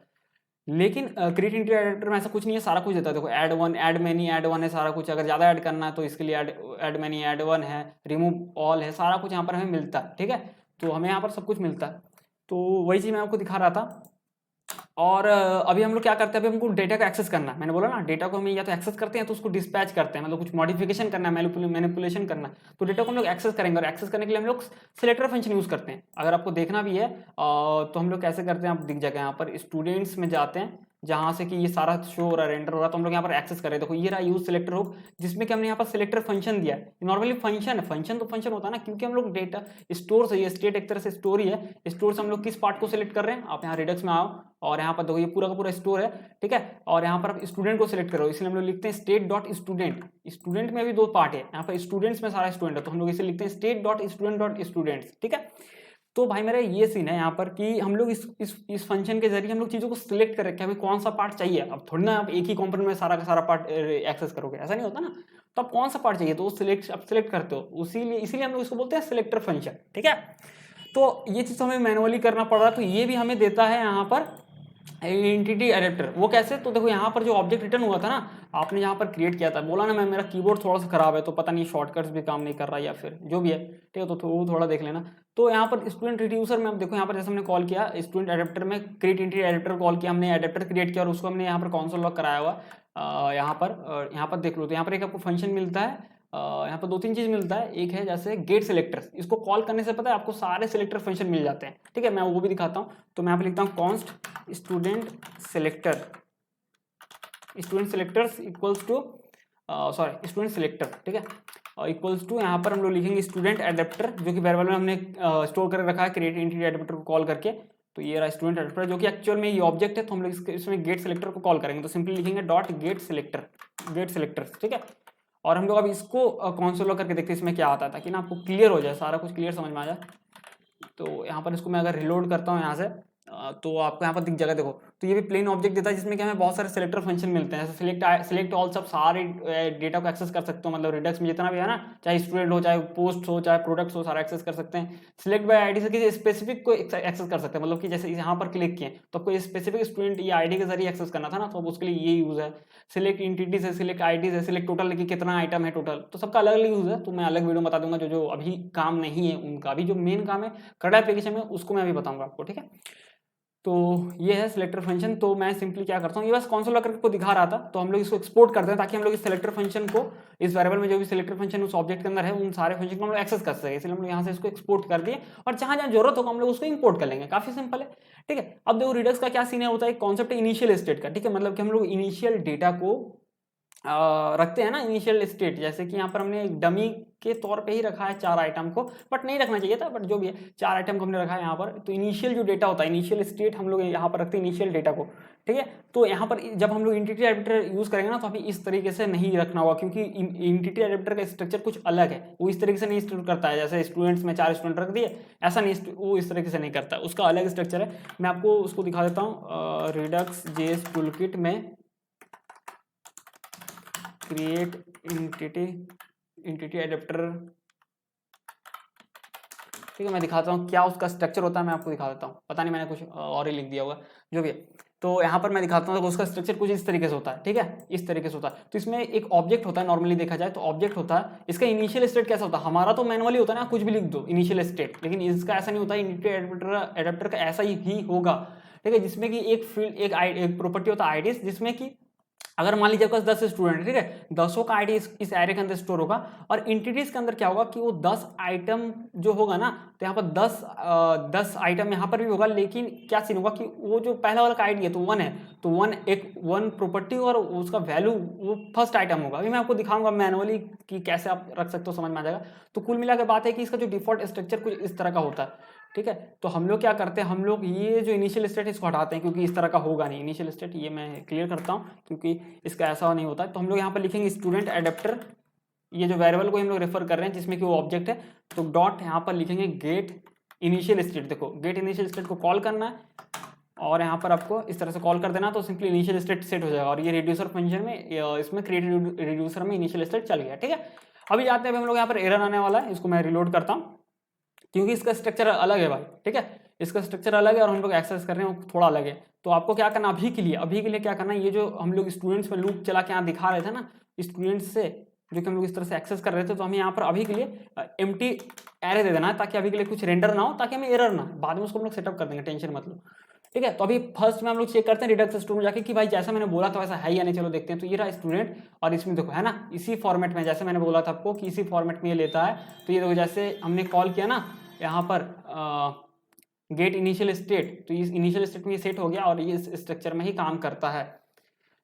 लेकिन क्रिएट इंटीरियर एडिटर में ऐसा कुछ नहीं है, सारा कुछ देता है। देखो add one, add many, add one है सारा कुछ। अगर ज़्यादा ऐड करना है तो इसके लिए ऐड मैनी, ऐड वन है, रिमूव ऑल है, सारा कुछ यहाँ पर हमें मिलता है, ठीक है। तो हमें यहाँ पर सब कुछ मिलता है। तो वही चीज़ मैं आपको दिखा रहा था। और अभी हम लोग क्या करते हैं, अभी हमको डेटा को एक्सेस करना है। मैंने बोला ना, डेटा को हम या तो एक्सेस करते हैं तो उसको डिस्पैच करते हैं, मतलब कुछ मॉडिफिकेशन करना है, मैनिपुलेशन करना है। तो डेटा को हम लोग एक्सेस करेंगे, और एक्सेस करने के लिए हम लोग सिलेक्टर फंक्शन यूज करते हैं। अगर आपको देखना भी है तो हम लोग कैसे करते हैं, आप दिख जाएगा यहाँ पर स्टूडेंट्स में जाते हैं, जहाँ से कि ये सारा शो हो रहा है, रेंडर हो रहा है। तो हम लोग यहाँ पर एक्सेस करें, देखो ये रहा यूज सिलेक्टर हो, जिसमें कि हमने यहाँ पर सिलेक्टर फंक्शन दिया है। नॉर्मली फंक्शन है, फंक्शन तो फंक्शन होता है ना, क्योंकि हम लोग डेटा स्टोर से, ये स्टेट एक तरह से स्टोर ही है। स्टोर से हम लोग किस पार्ट को सिलेक्ट कर रहे हैं, आप यहाँ रिडक्स में आओ और यहाँ पर देखो ये पूरा का पूरा स्टोर है, ठीक है। और यहाँ पर आप स्टूडेंट को सिलेक्ट करो, इसलिए हम लोग लिखते हैं स्टेट डॉट स्टूडेंट। स्टूडेंट में भी दो पार्ट है, यहाँ पर स्टूडेंट्स में सारा स्टूडेंट है, तो हम लोग इसे लिखते हैं state dot student dot students, ठीक है। तो भाई मेरा ये सीन है यहाँ पर कि हम लोग इस फंक्शन के जरिए हम लोग चीज़ों को सिलेक्ट कर रखे हैं, हमें कौन सा पार्ट चाहिए। अब थोड़ी ना आप एक ही कंपोनेंट में सारा का सारा पार्ट एक्सेस करोगे, ऐसा नहीं होता ना। तो आप कौन सा पार्ट चाहिए तो वो आप सिलेक्ट करते हो, इसीलिए हम लोग इसको बोलते हैं सिलेक्टर फंक्शन, ठीक है। तो ये चीज़ तो हमें मैनुअली करना पड़ रहा है। तो ये भी हमें देता है यहाँ पर एंटिटी एडेप्टर। वो कैसे, तो देखो यहाँ पर जो ऑब्जेक्ट रिटर्न हुआ था ना, आपने यहाँ पर क्रिएट किया था, बोला ना मैं मेरा कीबोर्ड थोड़ा सा खराब है तो पता नहीं शॉर्टकट्स भी काम नहीं कर रहा या फिर जो भी है, ठीक है। तो वो थोड़ा देख लेना। तो यहाँ पर स्टूडेंट रिड्यूसर में आप देखो, यहाँ पर जैसे हमने कॉल किया स्टूडेंट एडेप्टर में, क्रिएट एंटिटी एडेप्टर कॉल किया हमने, एडेप्टर क्रिएट किया और उसको हमने यहाँ पर कॉन्सोल लॉग कराया हुआ। यहाँ पर देख लो, तो यहाँ पर एक आपको फंक्शन मिलता है, यहाँ पर दो तीन चीज मिलता है। एक है जैसे गेट सिलेक्टर, इसको कॉल करने से पता है आपको सारे सिलेक्टर फंक्शन मिल जाते हैं, ठीक है। मैं वो भी दिखाता हूँ। तो मैं यहाँ पे लिखता हूँ const student selector, student selectors equals to sorry student selector, ठीक है, इक्वल्स टू यहाँ पर हम लोग लिखेंगे स्टूडेंट एडेप्टर, जो कि वेरिएबल में हमने स्टोर करके रखा है क्रिएट एंटिटी एडेप्टर को कॉल करके। तो ये रहा स्टूडेंट एडेप्टर, जो कि एक्चुअल में ये ऑब्जेक्ट है। तो हम लोग इसमें गेट सिलेक्टर को कॉल करेंगे, तो सिंपली लिखेंगे डॉट गेट सिलेक्टर, ठीक है। और हम लोग अब इसको कॉन्सोल लॉग करके देखते हैं इसमें क्या आता है, ताकि ना आपको क्लियर हो जाए, सारा कुछ क्लियर समझ में आ जाए। तो यहाँ पर इसको मैं अगर रिलोड करता हूँ यहाँ से, तो आपको यहाँ पर दिख जाएगा। देखो तो ये भी प्लेन ऑब्जेक्ट देता है, जिसमें कि हमें बहुत सारे सिलेक्टर फंक्शन मिलते हैं। जैसे सिलेक्ट ऑल, सब सारे डेटा को एक्सेस कर सकते हो, मतलब रिडक्स में जितना भी है ना, चाहे स्टूडेंट हो, चाहे पोस्ट हो, चाहे प्रोडक्ट्स हो, सारा एक्सेस कर सकते हैं। सिलेक्ट बाय आईडी से किसी स्पेसिफिक को एक्सेस कर सकते हैं, मतलब कि जैसे यहाँ पर क्लिक किए तो आपको स्पेसिफिक स्टूडेंट या आईडी के जरिए एक्सेस करना था ना, तो अब उसके लिए ये यूज है। सिलेक्ट एंटिटीज है, सिलेक्ट आईडीज है, सिलेक्ट टोटल लेके कितना आइटम है टोटल, तो सबका अलग अलग यूज है। तो मैं अलग वीडियो बता दूंगा, जो अभी काम नहीं है उनका, अभी जो मेन काम है CRUD एप्लीकेशन में, उसको मैं अभी बताऊंगा आपको, ठीक है। तो ये है सिलेक्टर फंक्शन। तो मैं सिंपली क्या करता हूँ, ये बस कॉन्सोल लॉग करके दिखा रहा था। तो हम लोग इसको एक्सपोर्ट करते हैं, ताकि हम लोग इस सिलेक्टर फंक्शन को, इस वेरिएबल में जो भी सिलेक्टर फंक्शन उस ऑब्जेक्ट के अंदर है, उन सारे फंक्शन को हम लोग एक्सेस कर सके। इसलिए हम लोग यहाँ से इसको एक्सपोर्ट कर दिए, और जहाँ जहाँ जरूरत होगा हम लोग उसको इंपोर्ट कर लेंगे। काफी सिंपल है, ठीक है। अब देखो रिडक्स का क्या सीन है, होता है कॉन्सेप्ट इनिशियल स्टेट का, ठीक है। मतलब कि हम लोग इनिशियल डेटा को रखते हैं ना इनिशियल स्टेट, जैसे कि यहाँ पर हमने एक डमी के तौर पे ही रखा है 4 आइटम को, बट नहीं रखना चाहिए था, बट जो भी है 4 आइटम को हमने रखा है यहाँ पर। तो इनिशियल जो डेटा होता है, इनिशियल स्टेट हम लोग यहाँ पर रखते हैं इनिशियल डेटा को, ठीक है। तो यहाँ पर जब हम लोग एंटिटी एडिटर यूज़ करेंगे ना, तो हमें इस तरीके से नहीं रखना होगा, क्योंकि एंटिटी एडिटर का स्ट्रक्चर कुछ अलग है, वो इस तरीके से नहीं स्टोर करता है। जैसे स्टूडेंट्स में 4 स्टूडेंट रख दिए, ऐसा नहीं, वो इस तरीके से नहीं करता, उसका अलग स्ट्रक्चर है। मैं आपको उसको दिखा देता हूँ, रिडक्स जेएस टूलकिट में क्रिएट एंटिटी एडेप्टर, ठीक है। मैं दिखाता हूँ क्या उसका स्ट्रक्चर होता है, मैं आपको दिखा देता हूँ, पता नहीं मैंने कुछ और ही लिख दिया होगा, जो भी है। तो यहाँ पर मैं दिखाता हूँ, तो उसका स्ट्रक्चर कुछ इस तरीके से होता है, ठीक है, इस तरीके से होता है। तो इसमें एक ऑब्जेक्ट होता है, नॉर्मली देखा जाए तो ऑब्जेक्ट होता है। इसका इनिशियल स्टेट कैसा होता है, हमारा तो मैनुअली होता है ना, कुछ भी लिख दो इनिशियल स्टेट, लेकिन इसका ऐसा नहीं होता है। एंटिटी एडेप्टर का ऐसा ही होगा, ठीक है, जिसमें कि एक फील्ड एक प्रॉपर्टी होता है आईडीज, जिसमें कि अगर मान लीजिए आपके पास 10 स्टूडेंट है, ठीक है, 10 का आईडी इस एरे के अंदर स्टोर होगा। और इंटिटीज के अंदर क्या होगा कि वो 10 आइटम जो होगा ना, तो यहाँ पर 10 आइटम यहाँ पर भी होगा, लेकिन क्या सीन होगा कि वो जो पहला वाला का आईडी है तो 1 है, तो 1 प्रॉपर्टी और उसका वैल्यू वो फर्स्ट आइटम होगा। अभी मैं आपको दिखाऊंगा मैनुअली कि कैसे आप रख सकते हो, समझ में आ जाएगा। तो कुल मिलाकर बात है कि इसका जो डिफॉल्ट स्ट्रक्चर कुछ इस तरह का होता है, ठीक है। तो हम लोग क्या करते हैं, हम लोग ये जो इनिशियल स्टेट इसको हटाते हैं, क्योंकि इस तरह का होगा नहीं इनिशियल स्टेट, ये मैं क्लियर करता हूँ, क्योंकि इसका ऐसा नहीं होता है। तो हम लोग यहाँ पर लिखेंगे स्टूडेंट एडेप्टर, ये जो वेरिएबल को हम लोग रेफर कर रहे हैं जिसमें कि वो ऑब्जेक्ट है, तो डॉट यहाँ पर लिखेंगे गेट इनिशियल स्टेट। देखो गेट इनिशियल स्टेट को कॉल करना है, और यहाँ पर आपको इस तरह से कॉल कर देना, तो सिंपली इनिशियल स्टेट सेट हो जाएगा। और ये रिड्यूसर फंक्शन में, इसमें क्रिएट रिड्यूसर में इनिशियल स्टेट चल गया, ठीक है। अभी जाते हैं, हम लोग यहाँ पर एरर आने वाला है, इसको मैं रिलोड करता हूँ, क्योंकि इसका स्ट्रक्चर अलग है भाई, ठीक है, इसका स्ट्रक्चर अलग है और हम लोग एक्सेस कर रहे हैं वो थोड़ा अलग है। तो आपको क्या करना अभी के लिए क्या करना है, ये जो हम लोग स्टूडेंट्स में लूप चला के यहाँ दिखा रहे थे ना, स्टूडेंट्स से जो कि हम लोग इस तरह से एक्सेस कर रहे थे, तो हमें यहाँ पर अभी के लिए एम्प्टी एरे दे देना है, ताकि अभी के लिए कुछ रेंडर ना हो, ताकि हमें एरर ना, बाद में उसको हम लोग सेटअप कर देंगे, टेंशन मत लो, ठीक है। तो अभी फर्स्ट में हम लोग चेक करते हैं रिडक्स स्टूडेंट जाके कि भाई जैसा मैंने बोला था वैसा है या नहीं, चलो देखते हैं। तो ये रहा स्टूडेंट, और इसमें देखो है ना, इसी फॉर्मेट में जैसे मैंने बोला था आपको कि इसी फॉर्मेट में ये लेता है। तो ये देखो जैसे हमने कॉल किया ना यहाँ पर गेट इनिशियल स्टेट, तो इस इनिशियल स्टेट में ये सेट हो गया और ये इस स्ट्रक्चर में ही काम करता है,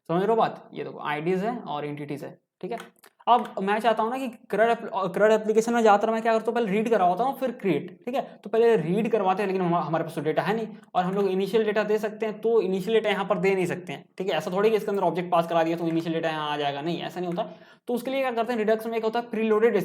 समझ रहे हो बात। ये देखो आईडीज है और एंटिटीज है, ठीक है। अब मैं चाहता हूँ ना कि CRUD एप्लीकेशन में ज़्यादातर मैं क्या करता हूँ, पहले रीड करवाता हूँ फिर क्रिएट, ठीक है। तो पहले रीड करवाते हैं, लेकिन हमारे पास तो डेटा है नहीं, और हम लोग इनिशियल डेटा दे सकते हैं, तो इनिशियल डेटा यहाँ पर दे नहीं सकते हैं, ठीक है। ऐसा थोड़ी कि इसके अंदर ऑब्जेक्ट पास करा दिया तो इनिशियल डेटा यहाँ आ जाएगा, नहीं, ऐसा नहीं होता। तो उसके लिए क्या करते हैं, रिडक्स में एक होता है प्रीलोडेड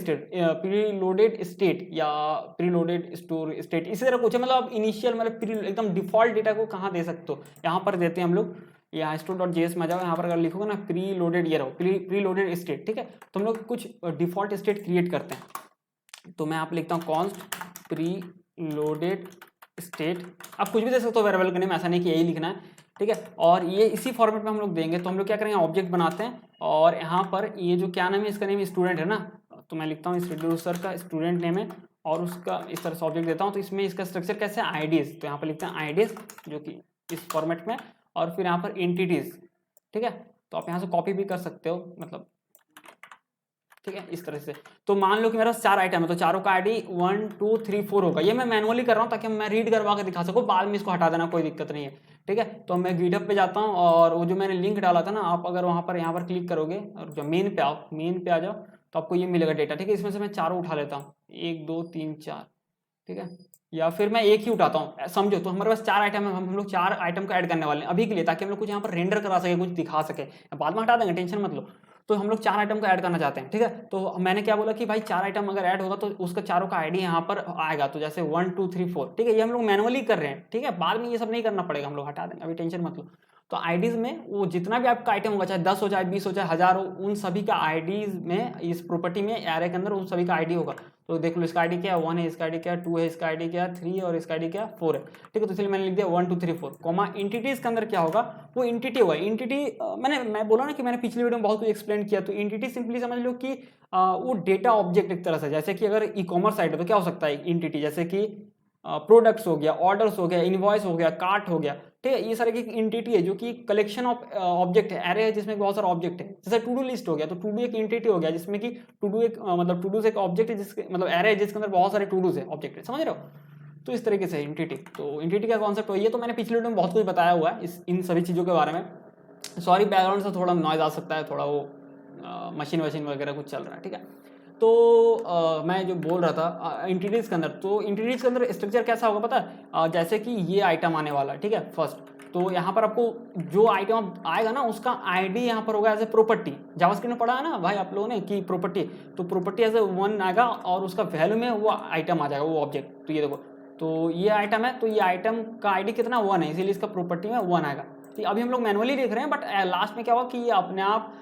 स्टेट या प्रीलोडेड स्टोर स्टेट, इसी तरह कुछ है। मतलब इनिशियल मतलब एकदम डिफॉल्ट डेटा को कहाँ दे सकते हो, यहाँ पर देते हैं हम लोग। यहाँ store.js में जाओ, यहाँ पर अगर लिखोगे ना प्री लोडेड, ये रहो प्री लोडेड स्टेट, ठीक है। तो हम लोग कुछ डिफॉल्ट स्टेट क्रिएट करते हैं। तो मैं यहाँ पे लिखता हूँ कॉन्स्ट प्री लोडेड स्टेट, आप कुछ भी दे सकते हो वेरिएबल का नेम, ऐसा नहीं कि यही लिखना है, ठीक है। और ये इसी फॉर्मेट में हम लोग देंगे। तो हम लोग क्या करेंगे, ऑब्जेक्ट बनाते हैं, और यहाँ पर ये जो क्या नाम है, इसका नेम स्टूडेंट है ना, तो मैं लिखता हूँ इस रिड्यूसर का स्टूडेंट नेम है, और उसका इस तरह से ऑब्जेक्ट देता हूँ। तो इसमें इसका स्ट्रक्चर कैसे है, आईडीज, तो यहाँ पर लिखते हैं आईडीज जो कि इस फॉर्मेट में, और फिर यहाँ पर एंटिटीज, ठीक है। तो आप यहाँ से कॉपी भी कर सकते हो, मतलब ठीक है, इस तरह से। तो मान लो कि मेरा 4 आइटम है, तो चारों का आईडी 1 2 3 4 होगा। ये मैं मैनुअली कर रहा हूँ ताकि मैं रीड करवा के दिखा सकूँ, बाद में इसको हटा देना, कोई दिक्कत नहीं है, ठीक है। तो मैं गिटहब पे जाता हूँ, और वो जो मैंने लिंक डाला था ना, आप अगर वहाँ पर यहाँ पर क्लिक करोगे और जो मेन पे आओ, मेन पे आ जाओ, तो आपको ये मिलेगा डेटा, ठीक है। इसमें से मैं चारों उठा लेता हूँ, 1 2 3 4, ठीक है, या फिर मैं एक ही उठाता हूँ, समझो। तो हमारे पास 4 आइटम है, हम लोग 4 आइटम को ऐड करने वाले हैं अभी के लिए, ताकि हम लोग कुछ यहाँ पर रेंडर करा सके, कुछ दिखा सके, बाद में हटा देंगे, टेंशन मत लो। तो हम लोग 4 आइटम को ऐड करना चाहते हैं, ठीक है। तो मैंने क्या बोला कि भाई 4 आइटम अगर ऐड होगा तो उसका चारों का आईडी यहाँ पर आएगा, तो जैसे 1 2 3 4, ठीक है। ये हम लोग मैनुअली कर रहे हैं, ठीक है, बाद में ये सब नहीं करना पड़ेगा, हम लोग हटा देंगे, अभी टेंशन मत लो। तो आईडीज में वो जितना भी आपका आइटम होगा, चाहे 10 हो, चाहे 20 हो, चाहे 1000 हो, उन सभी का आईडीज में, इस प्रॉपर्टी में एरे के अंदर उन सभी का आईडी होगा। तो देख लो इसका आईडी क्या है, 1 है, इसका आईडी क्या है 2 है, इसका आईडी क्या है 3, और इसका आईडी क्या है 4 है, ठीक है। तो इसलिए मैंने लिख दिया 1 2 3 4 कॉमा। एंटिटीज के अंदर क्या होगा, वो एंटिटी होगा। एंटिटी मैं बोला ना कि मैंने पिछली वीडियो में बहुत कुछ एक्सप्लेन किया। तो एंटिटी सिंपली समझ लो कि वो डेटा ऑब्जेक्ट एक तरह से, जैसे कि अगर ई कॉमर्स साइट है तो क्या हो सकता है एंटिटी, जैसे कि प्रोडक्ट्स हो गया, ऑर्डर्स हो गया, इनवॉइस हो गया, कार्ट हो गया, ठीक है। ये सारे की एंटिटी है जो कि कलेक्शन ऑफ ऑब्जेक्ट है, एरे है जिसमें बहुत सारे ऑब्जेक्ट है। जैसे टू डू लिस्ट हो गया, तो टू डू एक एंटिटी हो गया, जिसमें कि टू डू एक मतलब टू डू एक ऑब्जेक्ट है, जिसके मतलब एरे है जिसके अंदर बहुत सारे टू डूज है, ऑब्जेक्ट है, समझ रहे हो। तो इस तरीके से एंटिटी, तो एंटिटी का कॉन्सेप्ट वही है। तो मैंने पिछले वीडियो में बहुत कुछ बताया हुआ है इन सभी चीज़ों के बारे में। सॉरी बैकग्राउंड से थोड़ा नॉइज आ सकता है, थोड़ा वो मशीन वशीन वगैरह कुछ चल रहा है, ठीक है। तो मैं जो बोल रहा था इंटीरियर्स के अंदर, तो इंटीरियर्स के अंदर स्ट्रक्चर कैसा होगा पता है, जैसे कि ये आइटम आने वाला है, ठीक है, फर्स्ट। तो यहाँ पर आपको जो आइटम आएगा ना उसका आईडी यहाँ पर होगा एज ए प्रॉपर्टी। जावास्क्रिप्ट में पढ़ा है ना भाई आप लोगों ने कि प्रॉपर्टी, तो प्रॉपर्टी एज ए 1 आएगा और उसका वैल्यू में वो आइटम आ जाएगा, वो ऑब्जेक्ट। तो ये देखो, तो ये आइटम है, तो ये आइटम का आईडी कितना 1 है, इसीलिए इसका प्रॉपर्टी में 1 आएगा। तो अभी हम लोग मैनुअली लिख रहे हैं, बट लास्ट में क्या होगा कि ये अपने आप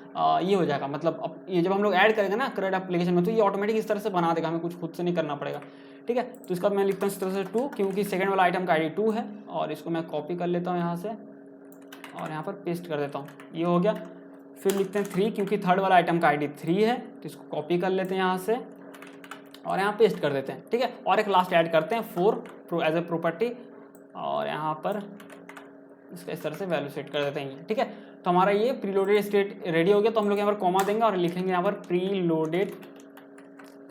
ये हो जाएगा, मतलब अब ये जब हम लोग ऐड करेंगे ना क्रेड एप्लीकेशन में, तो ये ऑटोमेटिक इस तरह से बना देगा, हमें कुछ खुद से नहीं करना पड़ेगा, ठीक है। तो इसका मैं लिखता हूँ इस तरह से 2, क्योंकि सेकंड वाला आइटम का आईडी 2 है, और इसको मैं कॉपी कर लेता हूँ यहाँ से और यहाँ पर पेस्ट कर देता हूँ, ये हो गया। फिर लिखते हैं 3, क्योंकि थर्ड वाला आइटम का आईडी 3 है, तो इसको कॉपी कर लेते हैं यहाँ से और यहाँ पेस्ट कर देते हैं, ठीक है। और एक लास्ट ऐड करते हैं 4 एज ए प्रॉपर्टी, और यहाँ पर इसका इस तरह से वैल्यू सेट कर देते हैं, ठीक है। तो हमारा ये प्रीलोडेड स्टेट रेडी हो गया। तो हम लोग यहाँ पर कॉमा देंगे और लिखेंगे यहाँ पर प्रीलोडेड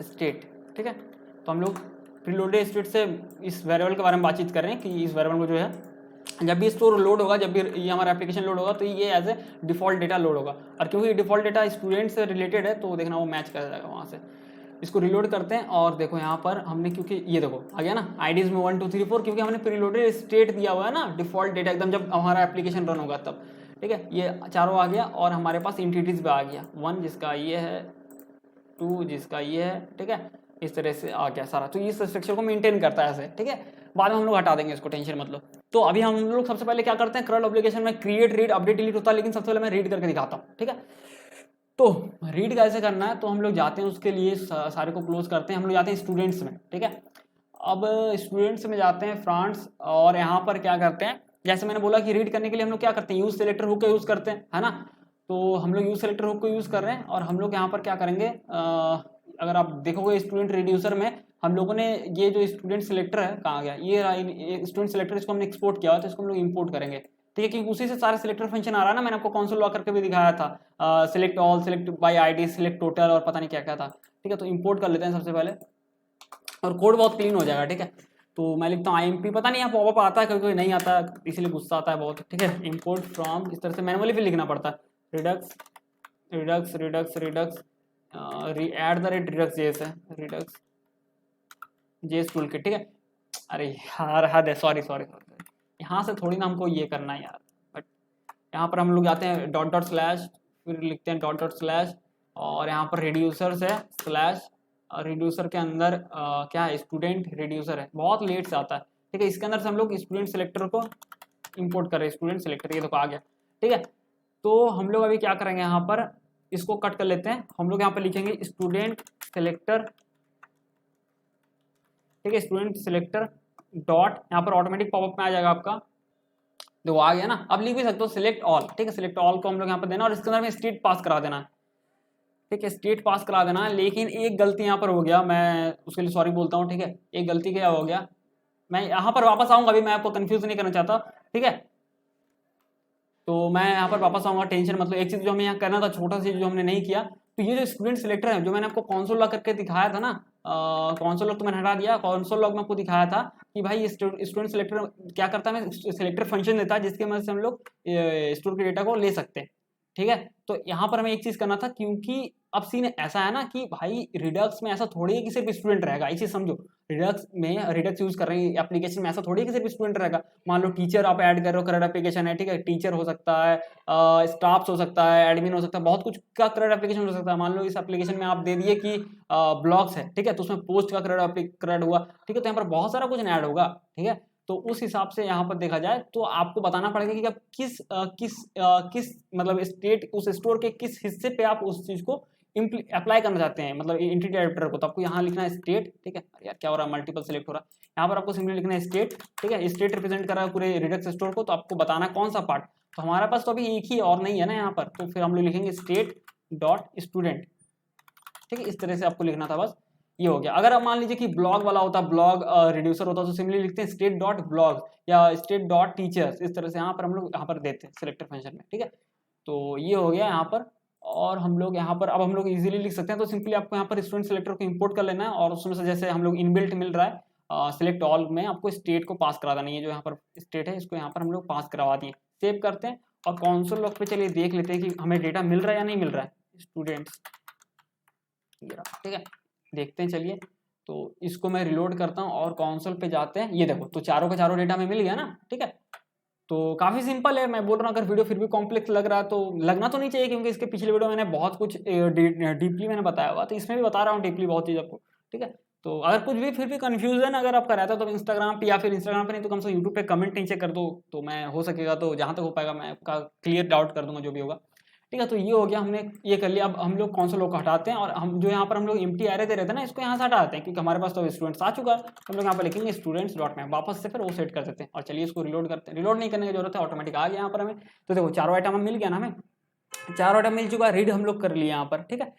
स्टेट, ठीक है। तो हम लोग प्रीलोडेड स्टेट से इस वेरिएबल के बारे में बातचीत कर रहे हैं कि इस वेरिएबल को जो है जब भी स्टोर लोड होगा, जब भी ये हमारा एप्लीकेशन लोड होगा, तो ये as a default data load होगा। और क्योंकि डिफॉल्ट डेटा स्टूडेंट से रिलेटेड है, तो देखना वो मैच कर जाएगा वहाँ से। इसको रिलोड करते हैं और देखो यहाँ पर हमने, क्योंकि ये देखो आ गया ना आईडीज में 1 2 3 4, क्योंकि हमने प्रीलोडेड स्टेट दिया हुआ है ना, डिफॉल्ट डेटा एकदम जब हमारा एप्लीकेशन रन होगा तब, ठीक है। ये चारों आ गया और हमारे पास इंटिटीज भी आ गया, 1 जिसका ये है, 2 जिसका ये है, ठीक है। इस तरह से आ गया सारा। तो इस स्ट्रक्चर को मेंटेन करता है ऐसे, ठीक है। बाद में हम लोग हटा देंगे इसको, टेंशन मतलब। तो अभी हम लोग सबसे पहले क्या करते हैं, क्रल एप्लीकेशन में क्रिएट रीड अपडेट डिलीट होता है, लेकिन सबसे पहले मैं रीड करके दिखाता हूँ, ठीक है। तो रीड कैसे करना है, तो हम लोग जाते हैं उसके लिए सारे को क्लोज करते हैं, हम लोग जाते हैं स्टूडेंट्स में, ठीक है। अब स्टूडेंट्स में जाते हैं फ्रंट्स, और यहाँ पर क्या करते हैं, जैसे मैंने बोला कि रीड करने के लिए हम लोग क्या करते हैं, यूज सेलेक्टर हुक का यूज करते हैं, है ना। तो हम लोग यूज सेलेक्टर हुक को यूज कर रहे हैं, और हम लोग यहाँ पर क्या करेंगे, अगर आप देखोगे स्टूडेंट रिड्यूसर में हम लोगों ने ये जो स्टूडेंट सेलेक्टर है कहाँ गया, ये स्टूडेंट सेलेक्टर, इसको हमने एक्सपोर्ट किया हुआ, तो इसको हम लोग इंपोर्ट करेंगे, ठीक है। क्योंकि उसी से सारे सिलेक्टर फंक्शन आ रहा है ना, मैंने आपको कंसोल लॉग करके भी दिखाया था, select all, select bye ID, select total और पता नहीं क्या क्या था, ठीक है। तो इंपोर्ट कर लेते हैं सबसे पहले, और कोड बहुत क्लीन हो जाएगा, ठीक है। तो मैं लिखता हूँ IMP, पता नहीं यहाँ पॉपअप आता है कभी नहीं आता, इसीलिए गुस्सा आता है बहुत, ठीक है। इंपोर्ट फ्रॉम, इस तरह से मैनुअली भी लिखना पड़ता है, Redux Redux Redux Redux @Redux JS है, रिडक्स जेएस टूल किट, ठीक है। अरे यार हद है, सॉरी यहाँ से थोड़ी ना हमको ये करना है यार, बट यहाँ पर हम लोग जाते हैं // फिर लिखते हैं // और यहाँ पर रिड्यूसर्स है स्लैश, रिड्यूसर के अंदर क्या है, स्टूडेंट रिड्यूसर है, बहुत लेट से आता है, ठीक है। इसके अंदर से हम लोग स्टूडेंट सेलेक्टर को इंपोर्ट कर रहे हैं, स्टूडेंट सेलेक्टर, ये देखो आ गया, ठीक है। तो हम लोग अभी क्या करेंगे, यहाँ पर इसको कट कर लेते हैं, हम लोग यहाँ पर लिखेंगे स्टूडेंट सेलेक्टर, ठीक है, स्टूडेंट सेलेक्टर डॉट, यहाँ पर ऑटोमेटिक पॉपअप में आ जाएगा आपका, देखो आ गया ना। अब लिख भी सकते हो सिलेक्ट ऑल, ठीक है, सिलेक्ट ऑल को हम लोग यहाँ पर देना, और इसके अंदर में स्टेट पास करा देना है, ठीक है, स्टेट पास करा देना है। लेकिन एक गलती यहाँ पर हो गया, मैं उसके लिए सॉरी बोलता हूँ, ठीक है। एक गलती क्या हो गया, मैं यहाँ पर वापस आऊँगा, अभी मैं आपको कंफ्यूज नहीं करना चाहता, ठीक है। तो मैं यहाँ पर वापस आऊँगा, टेंशन मतलब। एक चीज़ जो हमें यहाँ करना था, छोटा सी जो हमने नहीं किया, तो ये जो स्टूडेंट सिलेक्टर है जो मैंने आपको कंसोल लॉग करके दिखाया था ना, कंसोल लॉग तो मैंने हटा दिया, कंसोल लॉग में आपको दिखाया था कि भाई स्टूडेंट सिलेक्टर क्या करता है, सिलेक्टर फंक्शन देता है जिसकी मदद से हम लोग स्टोर के डेटा को ले सकते हैं, ठीक है। तो यहाँ पर हमें एक चीज करना था, क्योंकि अब सीन ऐसा है ना कि भाई रिडक्स में ऐसा थोड़ी है कि सिर्फ स्टूडेंट रहेगा, इसे समझो। रिडक्स यूज कर रहे हैं एप्लीकेशन में, ऐसा थोड़ी है कि सिर्फ स्टूडेंट रहेगा। मान लो टीचर आप ऐड कर रहे हो, करंट एप्लीकेशन है, ठीक है, टीचर हो सकता है, स्टाफ्स हो सकता है, एडमिन हो सकता है, बहुत कुछ का करंट एप्लीकेशन हो सकता है। मान लो इस एप्लीकेशन में आप दे दिए कि ब्लॉग्स है, ठीक है, तो उसमें पोस्ट का करंट हुआ, ठीक है, तो यहाँ पर बहुत सारा कुछ ऐड होगा, ठीक है। तो उस हिसाब से यहाँ पर देखा जाए तो आपको बताना पड़ेगा कि आप किस मतलब स्टेट, उस स्टोर के किस हिस्से पे आप उस चीज को अप्लाई करना चाहते हैं, मतलब एंटिटी एडिटर को। तो आपको यहाँ लिखना है स्टेट, ठीक है। यार क्या हो रहा है, मल्टीपल सेलेक्ट हो रहा है। यहाँ पर आपको सिंपली लिखना है स्टेट, ठीक है। स्टेट रिप्रेजेंट कर रहा है पूरे रिडक्स स्टोर को, तो आपको बताना है कौन सा पार्ट। तो हमारे पास तो अभी एक ही और नहीं है ना यहाँ पर, तो फिर हम लोग लिखेंगे स्टेट डॉट स्टूडेंट, ठीक है। इस तरह से आपको लिखना था, बस ये हो गया। अगर आप मान लीजिए कि ब्लॉग वाला होता, ब्लॉग रिड्यूसर होता, तो सिंपली लिखते हैं स्टेट डॉट ब्लॉग या स्टेट डॉट टीचर्स, इस तरह से यहाँ पर हम लोग यहाँ पर देते हैं सिलेक्टर फंक्शन में, ठीक है। तो ये हो गया यहाँ पर। और हम लोग यहाँ पर अब हम लोग इजीली लिख सकते हैं, तो सिंपली आपको यहाँ पर स्टूडेंट सेलेक्टर को इंपोर्ट कर लेना है, और उसमें से जैसे हम लोग इनबिल्ट मिल रहा है सिलेक्ट ऑल में, आपको स्टेट को पास करा देना है। ये जो यहाँ पर स्टेट है इसको यहाँ पर हम लोग पास करवा दिए, सेव करते हैं, और कंसोल लॉग पे चलिए देख लेते हैं कि हमें डेटा मिल रहा है या नहीं मिल रहा है। स्टूडेंट्स, ठीक है। देखते हैं चलिए, तो इसको मैं रिलोड करता हूँ और कंसोल पे जाते हैं। ये देखो, तो चारों का चारों डेटा हमें मिल गया ना, ठीक है। तो काफी सिंपल है। मैं बोल रहा हूँ अगर वीडियो फिर भी कॉम्प्लेक्स लग रहा है तो लगना तो नहीं चाहिए, क्योंकि इसके पिछले वीडियो मैंने बहुत कुछ डीपली मैंने बताया हुआ, तो इसमें भी बता रहा हूँ डीपली बहुत चीज आपको, ठीक है। तो अगर कुछ भी फिर भी कंफ्यूजन अगर आपका रहता है तो इंस्टाग्राम पे, या फिर इंस्टाग्राम पे नहीं तो कम से यूट्यूब पे कमेंट नीचे कर दो, तो मैं हो सकेगा तो जहां तक हो पाएगा मैं आपका क्लियर डाउट कर दूंगा जो भी होगा, ठीक है। तो ये हो गया, हमने ये कर लिया। अब हम लोग कंसोल को हटाते हैं और हम जो यहाँ पर हम लोग एम्प्टी एरे दे रहे थे ना, इसको यहाँ से हटाते हैं, क्योंकि हमारे पास तो स्टूडेंट्स आ चुका है। तो हम लोग यहाँ पर लिखेंगे स्टूडेंट्स डॉट मैप, वापस से फिर वो सेट कर देते हैं। और चलिए इसको रिलोड करते हैं। रिलोड नहीं करने की जरूरत है, ऑटोमेटिक आ गया यहाँ पर हमें। तो देखो चारों आइटम मिल गया ना हमें, चारों आइटम मिल चुका है। रीड हम लोग कर लिए यहाँ पर, ठीक है।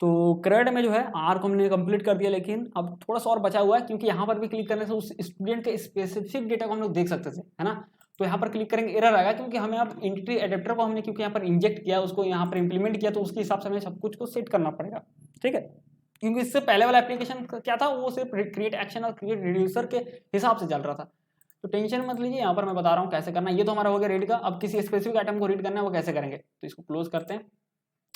तो क्रेड में जो है आर को हमने कंप्लीट कर दिया, लेकिन अब थोड़ा सा और बचा हुआ है, क्योंकि यहाँ पर भी क्लिक करने से उस स्टूडेंट के स्पेसिफिक डेटा को हम लोग देख सकते थे, है ना। तो यहाँ पर क्लिक करेंगे एरर आएगा, क्योंकि हमें अब एंटिटी एडेप्टर को हमने क्योंकि यहाँ पर इंजेक्ट किया, उसको यहाँ पर इंप्लीमेंट किया, तो उसके हिसाब से हमें सब कुछ को सेट करना पड़ेगा, ठीक है। क्योंकि इससे पहले वाला एप्लीकेशन क्या था, वो सिर्फ क्रिएट एक्शन और क्रिएट रिड्यूसर के हिसाब से चल रहा था। तो टेंशन मत लीजिए, यहाँ पर मैं बता रहा हूँ कैसे करना है। ये तो हमारा हो गया रीड का। अब किसी स्पेसिफिक आइटम को रीड करना है वो कैसे करेंगे, तो इसको क्लोज करते हैं,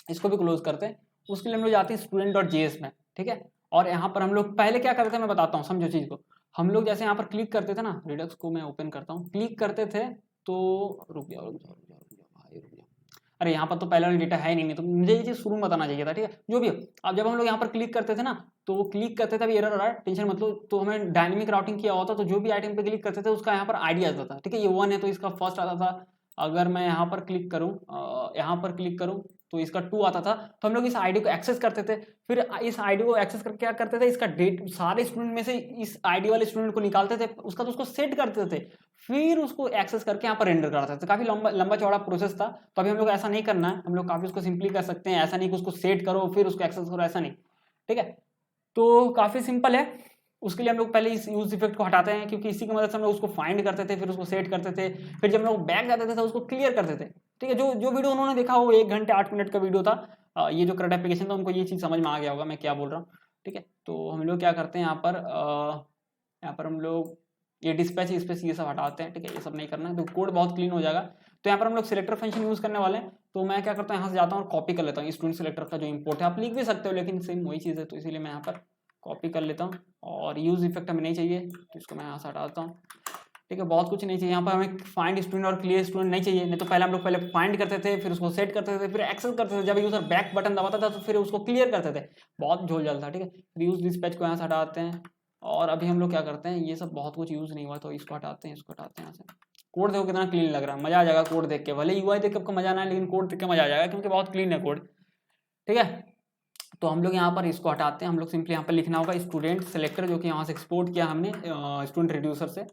इसको भी क्लोज करते हैं। उसके लिए हम लोग जाते हैं student.js में, ठीक है। और यहाँ पर हम लोग पहले क्या करते थे मैं बताता हूँ, समझो चीज को। हम लोग जैसे यहाँ पर क्लिक करते थे ना, रिडक्स को मैं ओपन करता हूँ, क्लिक करते थे तो रुक जाओ भाई रुक जाओ। अरे यहाँ पर तो पहले वाला डेटा है नहीं तो मुझे ये चीज शुरू में बताना चाहिए था, ठीक है। जो भी हो, अब जब हम लोग यहाँ पर क्लिक करते थे ना, तो वो क्लिक करते थे, अभी एरर आ रहा है, टेंशन मत लो। तो हमें डायनेमिक राउटिंग किया होता, तो जो भी आइटम पे क्लिक करते थे उसका यहाँ पर आईडी आता था, ठीक है। ये 1 है तो इसका फर्स्ट आता था। अगर मैं यहाँ पर क्लिक करूँ, यहाँ पर क्लिक करूँ तो इसका 2 आता था। तो हम लोग इस आईडी को एक्सेस करते थे। फिर इस आईडी को एक्सेस करके क्या करते थे, इसका डेट सारे स्टूडेंट में से इस आईडी वाले स्टूडेंट को निकालते थे, उसका तो उसको सेट करते थे, फिर उसको एक्सेस करके यहाँ पर रेंडर कराते थे। काफी लंबा चौड़ा प्रोसेस था। तो अभी हम लोग ऐसा नहीं करना है, हम लोग काफी उसको सिंपली कर सकते हैं। ऐसा नहीं कि उसको सेट करो फिर उसको एक्सेस करो, ऐसा नहीं, ठीक है। तो काफी सिंपल है। उसके लिए हम लोग पहले इस यूज इफेक्ट को हटाते हैं, क्योंकि इसी की मदद से हम लोग उसको फाइंड करते थे, फिर उसको सेट करते थे, फिर जब हम लोग बैक जाते थे तो उसको क्लियर करते थे, ठीक है। जो जो वीडियो उन्होंने देखा वो 1 घंटे 8 मिनट का वीडियो था। ये जो करंट एप्लीकेशन था उनको ये चीज समझ में आ गया होगा मैं क्या बोल रहा हूँ, ठीक है। तो हम लोग क्या करते हैं यहाँ पर हम लोग ये डिस्पैच स्पेस ये सब हटाते हैं, ठीक है। ये सब नहीं करना है तो कोड बहुत क्लीन हो जाएगा। तो यहाँ पर हम लोग सिलेक्टर फंक्शन यूज करने वाले हैं। तो मैं क्या करता हूँ, यहाँ से जाता हूँ और कॉपी कर लेता हूँ स्टूडेंट सिलेक्टर का जो इंपोर्ट है। आप लिख भी सकते हो लेकिन सेम वही चीज़ है, तो इसीलिए मैं यहाँ पर कॉपी कर लेता हूँ। और यूज इफेक्ट हमें नहीं चाहिए तो इसको मैं यहाँ से हटाता हूँ, ठीक है। बहुत कुछ नहीं चाहिए यहाँ पर हमें। फाइंड स्टूडेंट और क्लियर स्टूडेंट नहीं चाहिए, नहीं तो पहले हम लोग पहले फाइंड करते थे, फिर उसको सेट करते थे, फिर एक्सेस करते थे। जब यूजर बैक बटन दबाता था तो फिर उसको क्लियर करते थे, बहुत झोल था, ठीक है। फिर यूज डिस्पैच को यहाँ से हटाते हैं। और अभी हम लोग क्या करते हैं, ये सब बहुत कुछ यूज नहीं हुआ तो इसको हटाते हैं, इसको हटाते हैं यहाँ से। कोड देखो कितना क्लीन लग रहा है, मजा आ जाएगा कोड देख के। भले यूआई देख के आपको मजा ना आए, लेकिन कोड देख के मजा आ जाएगा, क्योंकि बहुत क्लीन है कोड, ठीक है। तो हम लोग यहाँ पर इसको हटाते हैं। हम लोग सिंपली यहाँ पर लिखना होगा स्टूडेंट सेलेक्टर, जो कि यहाँ से एक्सपोर्ट किया हमने स्टूडेंट रिड्यूसर से,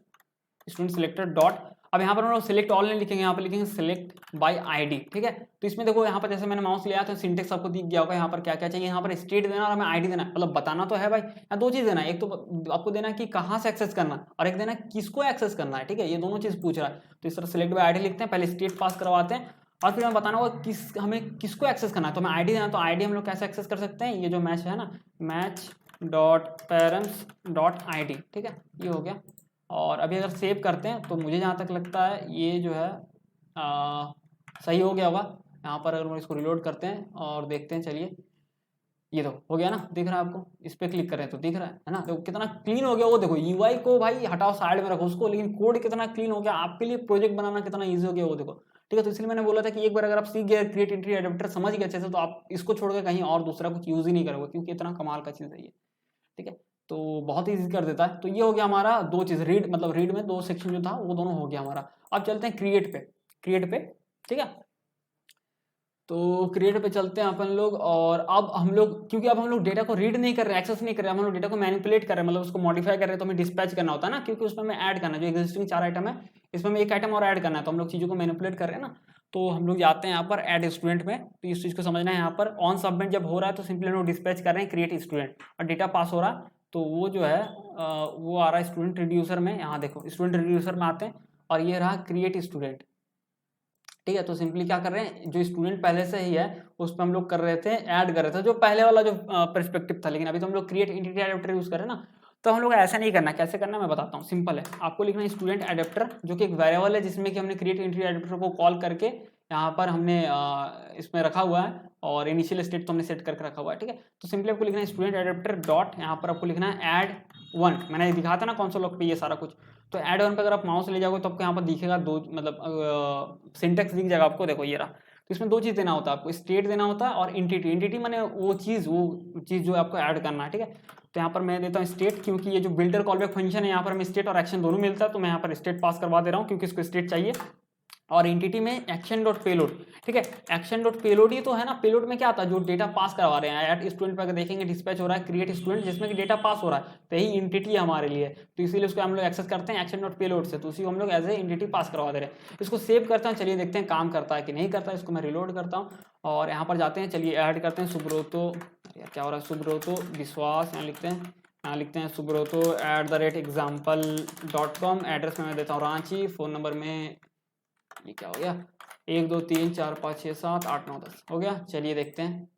स्टूडेंट सेलेक्टर डॉट। अब यहाँ पर हम लोग सिलेक्ट ऑल नहीं लिखेंगे, यहाँ पर लिखेंगे सिलेक्ट बाय आईडी, ठीक है। तो इसमें देखो यहाँ पर जैसे मैंने माउस लिया तो सिंटेक्स आपको दिख गया होगा, यहाँ पर क्या क्या चाहिए। यहाँ पर स्टेट देना और हमें आईडी देना, मतलब बताना तो है भाई। यहाँ 2 चीज देना है, एक तो आपको देना है कि कहाँ से एक्सेस करना, और एक देना है किसको एक्सेस करना है, ठीक है। ये दोनों चीज पूछ रहा है। तो इस तरह सिलेक्ट बाय आईडी लिखते हैं, पहले स्टेट पास करवाते हैं और फिर हमें बताना होगा हमें किसको एक्सेस करना है। तो हमें आईडी देना, तो आईडी हम लोग कैसे एक्सेस कर सकते हैं, ये जो मैच है ना, match dot parents dot ID, ठीक है। ये हो गया। और अभी अगर सेव करते हैं तो मुझे जहाँ तक लगता है ये जो है सही हो गया होगा। यहाँ पर अगर हम इसको रिलोड करते हैं और देखते हैं, चलिए ये तो हो गया ना, दिख रहा है आपको। इस पर क्लिक करें तो दिख रहा है ना, देखो कितना क्लीन हो गया। वो देखो यूआई को भाई हटाओ साइड में रखो उसको, लेकिन कोड कितना क्लीन हो गया। आपके लिए प्रोजेक्ट बनाना कितना ईजी हो गया वो देखो, ठीक है। तो इसलिए मैंने बोला था कि एक बार अगर आप सीख गए क्रिएट एंटिटी एडेप्टर, समझ गए अच्छे से, तो आप इसको छोड़कर कहीं और दूसरा कुछ यूज ही नहीं करोगे, क्योंकि इतना कमाल का चीज़ है ये, ठीक है। तो बहुत ईजी कर देता है। तो ये हो गया हमारा 2 चीज़, रीड मतलब रीड में 2 सेक्शन जो था वो दोनों हो गया हमारा। अब चलते हैं क्रिएट पे, ठीक है। तो क्रिएट पे चलते हैं अपन लोग। और अब हम लोग, क्योंकि अब हम लोग डेटा को रीड नहीं कर रहे हैं, एक्सेस नहीं कर रहे हैं, हम लोग डेटा को मैनिपुलेट कर रहे हैं, मतलब उसको मॉडिफाई कर रहे हैं। तो हमें डिस्पैच करना होता है ना, क्योंकि उसमें हमें ऐड करना है, जो एग्जिस्टिंग 4 आइटम है इसमें हमें एक आइटम और ऐड करना है। तो हम लोग चीज़ों को मैनिपुलेट कर रहे हैं ना, तो हम लोग जाते हैं यहाँ पर ऐड स्टूडेंट में। तो इस चीज़ को समझना है, यहाँ पर ऑन सबमिट जब हो रहा है तो सिंपली हम लोग डिस्पैच कर रहे हैं क्रिएट स्टूडेंट, और डेटा पास हो रहा है तो वो जो है वो आ रहा है स्टूडेंट रिड्यूसर में। यहाँ देखो स्टूडेंट रिड्यूसर में आते हैं और ये रहा क्रिएट स्टूडेंट, ठीक है। तो सिंपली क्या कर रहे हैं, जो स्टूडेंट पहले से ही है उस पर हम लोग कर रहे थे, ऐड कर रहे थे, जो पहले वाला जो पर्सपेक्टिव था। लेकिन अभी तो हम लोग क्रिएट एंटिटी एडेप्टर यूज कर रहे हैं ना, तो हम लोग ऐसा नहीं करना। कैसे करना है मैं बताता हूँ, सिंपल है। आपको लिखना है स्टूडेंट एडेप्टर, जो कि एक वेरिएबल है जिसमें कि हमने क्रिएट एंटिटी एडेप्टर को कॉल करके यहाँ पर हमने इसमें रखा हुआ है और इनिशियल स्टेट तो हमने सेट करके रखा हुआ है, ठीक है। तो सिंपली आपको लिखना है स्टूडेंट एडेप्टर डॉट, यहाँ पर आपको लिखना है ऐड 1। मैंने दिखाया था ना कंसोल लॉग पे ये सारा कुछ। तो ऐड 1 पे अगर आप माउस ले जाओगे तो आपको यहाँ पर दिखेगा दो, मतलब सिंटेक्स दिख जाएगा आपको, देखो ये रहा। तो इसमें दो चीज़ देना होता है आपको, स्टेट देना होता है और एंटिटी। एंटिटी माने वो चीज़ जो आपको ऐड करना है, ठीक है। तो यहाँ पर मैं देता हूँ स्टेट, क्योंकि ये जो बिल्डर कॉलबैक फंक्शन है यहाँ पर हमें स्टेट और एक्शन दोनों मिलता है, तो मैं यहाँ पर स्टेट पास करवा दे रहा हूँ क्योंकि इसको स्टेट चाहिए। और एंटिटी में एक्शन डॉट पेलोड, ठीक है। एक्शन डॉट पेलोड ही तो है ना, पेलोड में क्या आता है, जो डेटा पास करवा रहे हैं। ऐड स्टूडेंट पर अगर देखेंगे डिस्पैच हो रहा है क्रिएट स्टूडेंट, जिसमें कि डेटा पास हो रहा है, तो यही एंटिटी है हमारे लिए। तो इसीलिए उसको हम लोग एक्सेस करते हैं एक्शन डॉट पेलोड से, तो उसी को हम लोग एज ए एंटिटी पास करवा दे रहे हैं। इसको सेव करते हैं, चलिए देखते हैं काम करता है कि नहीं करता है। इसको मैं रिलोड करता हूँ और यहाँ पर जाते हैं, चलिए ऐड करते हैं सुब्रोतो, क्या हो रहा है, सुब्रोतो विश्वास, यहाँ लिखते हैं सुब्रोतो @example.com। एड्रेस में मैं देता हूँ रांची, फ़ोन नंबर में ये क्या हो गया 1 2 3 4 5 6 7 8 9 10 हो गया। चलिए देखते हैं,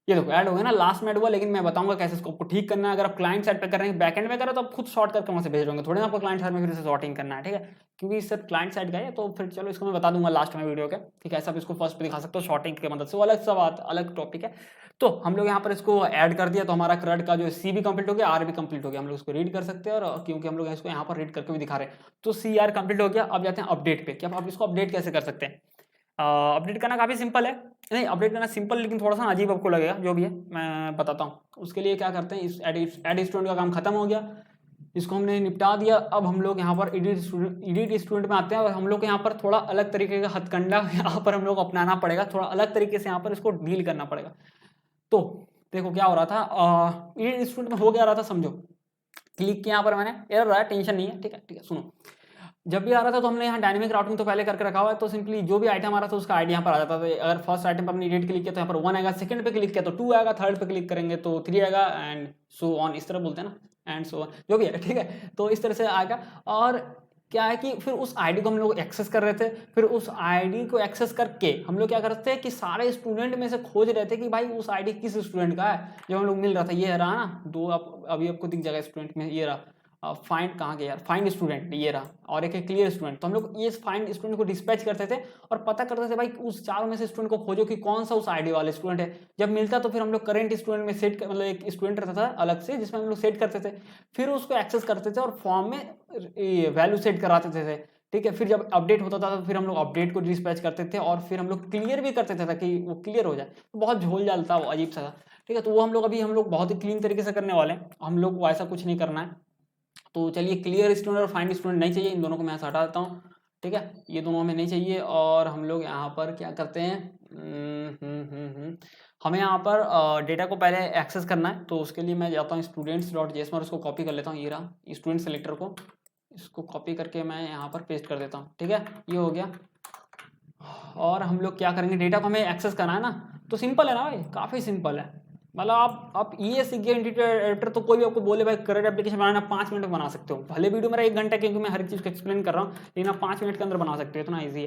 ये देखो ऐड हो गया ना, लास्ट में ऐड हुआ। लेकिन मैं बताऊंगा कैसे इसको आपको ठीक करना है। अगर आप क्लाइंट साइड पे कर रहे हैं, बैकएंड में कर रहे हो तो आप खुद शॉर्ट करके वहाँ से भेज रहे होंगे, थोड़ी ना आपको क्लाइंट साइड में फिर से सॉर्टिंग करना है, ठीक है। क्योंकि सर क्लाइंट साइड का है, तो फिर चलो इसको मैं बता दूंगा लास्ट में वीडियो के, ठीक है। ऐसा आप इसको फर्स्ट पे दिखा सकते हो शॉर्टिंग की मदद से, वो अलग सा बात, अलग टॉपिक है। तो हम लोग यहाँ पर इसको ऐड कर दिया, तो हमारा CRUD का जो सी भी कंप्लीट हो गया, आर भी कंप्लीट हो गया। हम लोग इसको रीड कर सकते हैं, और क्योंकि हम लोग इसको यहाँ पर रीड करके भी दिखा रहे हैं, तो CR कंप्लीट हो गया। अब जाते हैं अपडेट पे, कि आप इसको अपडेट कैसे कर सकते हैं। अपडेट करना काफ़ी सिंपल है, नहीं अपडेट करना सिंपल लेकिन थोड़ा सा अजीब आपको लगेगा, जो भी है मैं बताता हूँ। उसके लिए क्या करते हैं, इस एड स्टूडेंट का काम खत्म हो गया, इसको हमने निपटा दिया। अब हम लोग यहाँ पर एडिट स्टूडेंट में आते हैं, और हम लोग को यहाँ पर थोड़ा अलग तरीके का हथकंडा यहाँ पर हम लोग अपनाना पड़ेगा, थोड़ा अलग तरीके से यहाँ पर इसको डील करना पड़ेगा। तो देखो क्या हो रहा था, एडिट स्टूडेंट में हो गया रहा था, समझो क्लिक किया यहाँ पर मैंने, एरर रहा है, टेंशन नहीं है, ठीक है। सुनो, जब भी आ रहा था तो हमने यहाँ डायनेमिक राउटिंग तो पहले करके रखा हुआ है, तो सिंपली जो भी आइटम आ रहा था उसका आईडी यहाँ पर आ जाता था। अगर फर्स्ट आइटम पर हमने एडिट क्लिक किया तो यहाँ पर 1 आएगा, सेकंड पे क्लिक किया तो 2 आएगा, थर्ड पे क्लिक करेंगे तो 3 आएगा, एंड सो ऑन, इस तरह बोलते हैं ना, एंड सो ऑन, जो भी है, ठीक है। तो इस तरह से आएगा। और क्या है कि फिर उस आईडी को हम लोग एक्सेस कर रहे थे, फिर उस आईडी को एक्सेस करके हम लोग क्या करते हैं कि सारे स्टूडेंट में से खोज रहे थे कि भाई उस आईडी किस स्टूडेंट का है। जब हम लोग मिल रहा था, ये रहा ना दो, अभी आपको दिख जाएगा स्टूडेंट में, ये रहा फाइंड, कहाँ गया यार, फाइंड स्टूडेंट, ये रहा, और एक है क्लियर स्टूडेंट। तो हम लोग ये फाइंड स्टूडेंट को डिस्पैच करते थे और पता करते थे भाई उस चारों में से स्टूडेंट को खोजो कि कौन सा उस आईडी वाले स्टूडेंट है। जब मिलता तो फिर हम लोग करेंट स्टूडेंट में सेट, मतलब एक स्टूडेंट रहता था अलग से जिसमें हम लोग सेट करते थे, फिर उसको एक्सेस करते थे और फॉर्म में वैल्यू सेट कराते थे, ठीक है। फिर जब अपडेट होता था तो फिर हम लोग अपडेट को डिस्पैच करते थे, और फिर हम लोग क्लियर भी करते थे ताकि वो क्लियर हो जाए। तो बहुत झोल जाल था वो, अजीब सा था, ठीक है। तो वो हम लोग बहुत ही क्लीन तरीके से करने वाले हैं, हम लोग को ऐसा कुछ नहीं करना है। तो चलिए, क्लियर स्टूडेंट और फाइंड स्टूडेंट नहीं चाहिए, इन दोनों को मैं यहाँ से हटा देता हूँ, ठीक है। ये दोनों हमें नहीं चाहिए। और हम लोग यहाँ पर क्या करते हैं, हमें यहाँ पर डेटा को पहले एक्सेस करना है, तो उसके लिए मैं जाता हूँ students.json और उसको कॉपी कर लेता हूँ। ये रहा स्टूडेंट सेलेक्टर को, इसको कॉपी करके मैं यहाँ पर पेस्ट कर देता हूँ, ठीक है। ये हो गया। और हम लोग क्या करेंगे, डेटा को हमें एक्सेस करना है ना, तो सिंपल है ना भाई, काफ़ी सिंपल है। मतलब आप ये सीख गए एडिटर, तो कोई भी आपको बोले भाई CRUD एप्लीकेशन बनाना 5 मिनट में बना सकते हो। भले वीडियो मेरा 1 घंटा, क्योंकि मैं हर एक चीज़ को एक्सप्लेन कर रहा हूँ, लेकिन आप 5 मिनट के अंदर बना सकते हो, इतना ईजी है।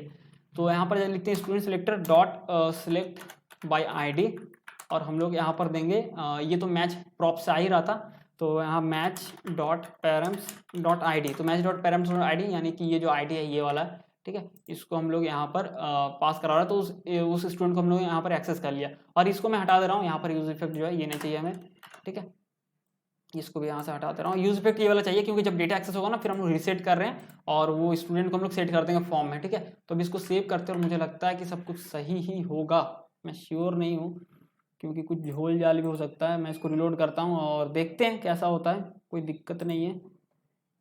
तो यहाँ पर लिखते हैं student selector dot select by ID, और हम लोग यहाँ पर देंगे ये तो मैच प्रॉप से आ ही रहा था, तो यहाँ match dot params dot ID, तो match dot params dot ID, यानी कि ये जो ID है ये वाला है, ठीक है। इसको हम लोग यहाँ पर पास करा रहा है, तो उस स्टूडेंट को हम लोग यहाँ पर एक्सेस कर लिया। और इसको मैं हटा दे रहा हूँ, यहाँ पर यूज इफेक्ट जो है ये नहीं चाहिए हमें, ठीक है। इसको भी यहाँ से हटा दे रहा हूँ, यूज इफेक्ट ये वाला चाहिए, क्योंकि जब डेटा एक्सेस होगा ना फिर हम लोग रीसेट कर रहे हैं, और वो स्टूडेंट को हम लोग सेट कर देंगे फॉर्म में, ठीक है। तो अब इसको सेव करते हैं, और मुझे लगता है कि सब कुछ सही ही होगा, मैं श्योर नहीं हूँ, क्योंकि कुछ झोल जाल भी हो सकता है। मैं इसको रिलोड करता हूँ और देखते हैं कैसा होता है, कोई दिक्कत नहीं है।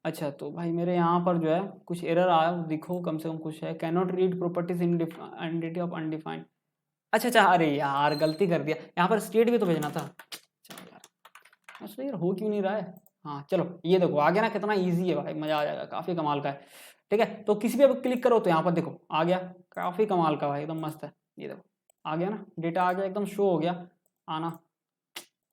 अच्छा, तो भाई मेरे यहाँ पर जो है कुछ एरर आया, दिखो कम से कम कुछ है, can not read properties in entity of undefined. अच्छा, अरे यार गलती कर दिया, यहाँ पर स्टेट भी तो भेजना था। चलो यार, अच्छा यार हो क्यों नहीं रहा है। हाँ चलो, ये देखो आ गया ना, कितना ईजी है भाई, मजा आ जाएगा, काफ़ी कमाल का है, ठीक है। तो किसी भी अब क्लिक करो तो यहाँ पर देखो आ गया, काफ़ी कमाल का भाई, एकदम मस्त है। ये देखो आ गया ना, डेटा आ गया, एकदम शो हो गया आना,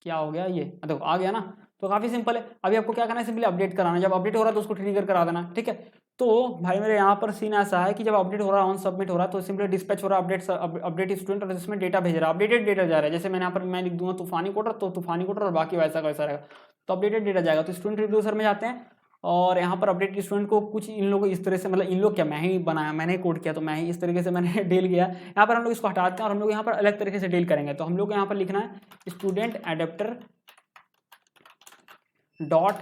क्या हो गया ये देखो आ गया ना। तो काफ़ी सिंपल है। अभी आपको क्या करना है, सिंपली अपडेट कराना है, जब अपडेट हो रहा है तो उसको ट्रिगर करा देना, ठीक है। तो भाई मेरे यहाँ पर सीन ऐसा है कि जब अपडेट हो रहा है, ऑन सबमिट हो रहा है, तो सिंपली डिस्पैच हो रहा है अपडेट स्टूडेंट, और इसमें डेटा भेज रहा है, अपडेटेड डेटा जा रहा है। जैसे मैंने यहाँ पर मैं लिख दूंगा तूफानी कोटर, तो तूफानी कोटर, और बाकी वैसा वैसा रहेगा, तो अपडेटेड डेटा जाएगा। तो स्टूडेंट रिड्यूसर में जाते हैं, और यहाँ पर अपडेट स्टूडेंट को कुछ इन लोगों इस तरह से, मतलब इन लोग क्या, मैं ही बनाया, मैंने कोड किया, तो मैं ही इस तरीके से मैंने डील किया। यहाँ पर हम लोग इसको हटाते हैं और हम लोग यहाँ पर अलग तरीके से डील करेंगे। तो हम लोग यहाँ पर लिखना है स्टूडेंट एडेप्टर डॉट,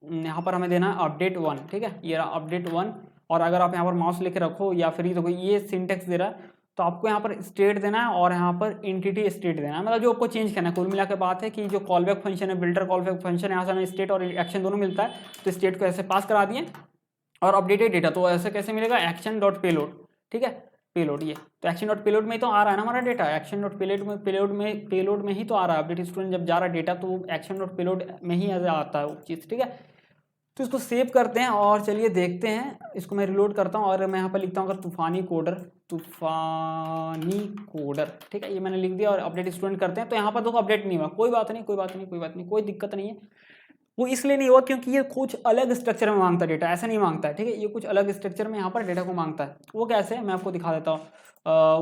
यहाँ पर हमें देना है अपडेट 1, ठीक है, ये रहा अपडेट 1। और अगर आप यहाँ पर माउस लेके रखो या फिर देखो ये सिंटेक्स दे रहा है, तो आपको यहाँ पर स्टेट देना है और यहाँ पर एंटिटी स्टेट देना है, मतलब जो आपको चेंज करना है। कुल मिला के बात है कि जो कॉलबैक फंक्शन है, बिल्डर कॉलबैक फंक्शन, यहाँ से हमें स्टेट और एक्शन दोनों मिलता है, तो स्टेट को ऐसे पास करा दिए और अपडेटेड डेटा, तो ऐसे कैसे मिलेगा, एक्शन डॉट पेलोड, ठीक है, पेलोड ये, तो एक्शन डॉट पेलोड में तो आ रहा है ना हमारा डेटा, एक्शन डॉट पेलोड में ही तो आ रहा है। अपडेट स्टूडेंट जब जा रहा है डेटा तो एक्शन डॉट पेलोड में ही आता है वो चीज़, ठीक है। तो इसको सेव करते हैं और चलिए देखते हैं, इसको मैं रिलोड करता हूँ और मैं यहाँ पर लिखता हूँ अगर तूफानी कोडर, ठीक है, ये मैंने लिख दिया और अपडेट स्टूडेंट करते हैं। तो यहाँ पर देखो अपडेट नहीं हुआ, कोई बात नहीं, कोई दिक्कत नहीं है। वो इसलिए नहीं हुआ क्योंकि ये कुछ अलग स्ट्रक्चर में मांगता है डेटा, ऐसा नहीं मांगता है, ठीक है, ये कुछ अलग स्ट्रक्चर में यहाँ पर डेटा को मांगता है। वो कैसे, मैं आपको दिखा देता हूँ।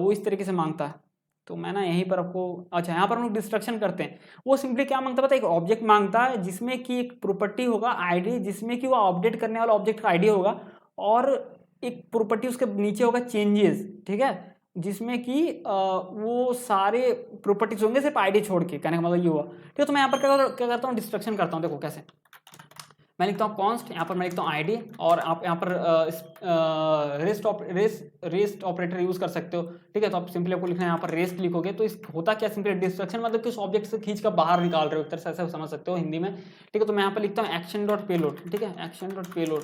वो इस तरीके से मांगता है, तो मैं ना यहीं पर आपको, अच्छा यहाँ पर हम लोग डिस्ट्रक्शन करते हैं। वो सिंपली क्या मांगता है पता है, एक ऑब्जेक्ट मांगता है जिसमें कि एक प्रॉपर्टी होगा आईडी, जिसमें कि वो अपडेट करने वाला ऑब्जेक्ट का आईडी होगा, और एक प्रॉपर्टी उसके नीचे होगा चेंजेस, ठीक है, जिसमें कि वो सारे प्रॉपर्टीज होंगे सिर्फ आईडी छोड़ के, कहने का मतलब ये हुआ, ठीक है। तो मैं यहाँ पर क्या करता हूँ, डिस्ट्रक्शन करता हूँ। देखो कैसे, मैं लिखता हूँ कॉन्स्ट, यहाँ पर मैं लिखता हूँ आईडी, और आप यहाँ पर रेस्ट ऑपरेटर यूज कर सकते हो, ठीक है। तो आप सिंपली आपको लिखना है यहाँ पर रेस्ट लिखोगे, तो इस होता क्या, सिंपली डिस्ट्रक्शन मतलब कि उस ऑब्जेक्ट से खींच कर बाहर निकाल रहे हो, एक तरह से ऐसे समझ सकते हो हिंदी में, ठीक है। तो मैं यहाँ पर लिखता हूँ एक्शन डॉट पेलोड, ठीक है, एक्शन डॉट पेलोड,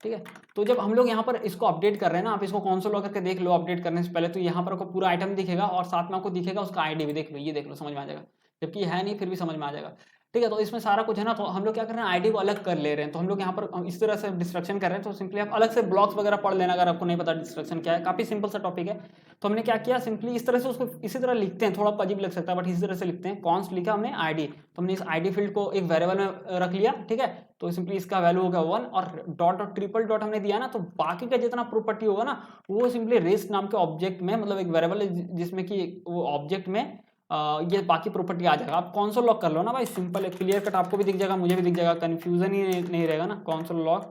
ठीक है। तो जब हम लोग यहाँ पर इसको अपडेट कर रहे हैं ना, आप इसको कंसोल लॉग करके देख लो अपडेट करने से पहले, तो यहाँ पर आपको पूरा आइटम दिखेगा और साथ में आपको दिखेगा उसका आईडी भी, देख लो, ये देख लो, समझ में आ जाएगा, जबकि है नहीं फिर भी समझ में आ जाएगा, ठीक है। तो इसमें सारा कुछ है ना, तो हम लोग क्या कर रहे हैं, आईडी को अलग कर ले रहे हैं। तो हम लोग यहाँ पर इस तरह से डिस्ट्रक्शन कर रहे हैं। तो सिंपली आप अलग से ब्लॉक्स वगैरह पढ़ लेना अगर आपको नहीं पता डिस्ट्रक्शन क्या है, काफी सिंपल सा टॉपिक है। तो हमने क्या किया, सिंपली इस तरह से उसको इसी तरह लिखते हैं, थोड़ा अजीब लग सकता है बट इसी तरह से लिखते हैं। कॉन्स्ट लिखा हमने आईडी, तो हमने इस आईडी फील्ड को एक वेरिएबल में रख लिया, ठीक है। तो सिंपली इसका वैल्यू होगा 1 और डॉट और ट्रिपल डॉट हमने दिया ना, तो बाकी का जितना प्रॉपर्टी होगा ना वो सिंपली रेस्ट नाम के ऑब्जेक्ट में, मतलब एक वेरिएबल जिसमें कि वो ऑब्जेक्ट में ये बाकी प्रॉपर्टी आ जाएगा। आप कंसोल लॉक कर लो ना भाई, सिंपल है, क्लियर कट, आपको भी दिख जाएगा, मुझे भी दिख जाएगा, कंफ्यूजन ही नहीं रहेगा ना। कंसोल लॉक,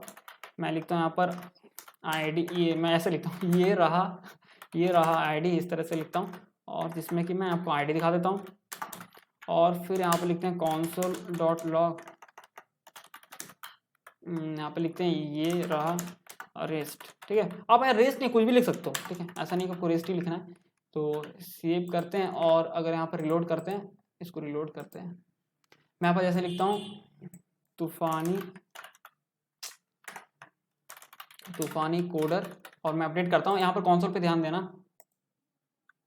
मैं लिखता हूँ यहाँ पर आईडी, ये मैं ऐसे लिखता हूँ, ये रहा आईडी, इस तरह से लिखता हूँ, और जिसमें कि मैं आपको आईडी दिखा देता हूँ। और फिर यहाँ पर लिखते हैं कंसोल डॉट लॉक, यहाँ पे लिखते हैं ये रहा रेस्ट, ठीक है। आप यहाँ रेस्ट नहीं कुछ भी लिख सकते हो, ठीक है, ऐसा नहीं कि आपको रेस्ट ही लिखना है। तो सेव करते हैं और अगर यहाँ पर रिलोड करते हैं, इसको रिलोड करते हैं, मैं यहाँ पर जैसे लिखता हूँ तूफानी कोडर, और मैं अपडेट करता हूँ। यहाँ पर कंसोल पे ध्यान देना,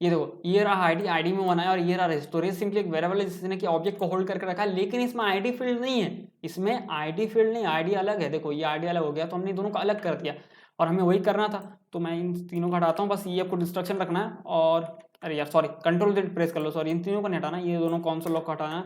ये देखो ये रहा आईडी में 1 है और ये रहा रेस्ट। तो रेस्ट सिंपली एक वेरिएबल है जिसने कि ऑब्जेक्ट को होल्ड करके रखा है, लेकिन इसमें आईडी फील्ड नहीं है, इसमें आईडी फील्ड नहीं, आईडी अलग है। देखो ये आईडी अलग हो गया, तो हमने दोनों को अलग कर दिया और हमें वही करना था। तो मैं इन तीनों को हटाता हूँ, बस ये आपको डिस्ट्रक्शन रखना है। और अरे यार सॉरी, कंट्रोल Z प्रेस कर लो, सॉरी इन तीनों को नहीं हटाना, ये दोनों कंसोल लॉक को हटाना है।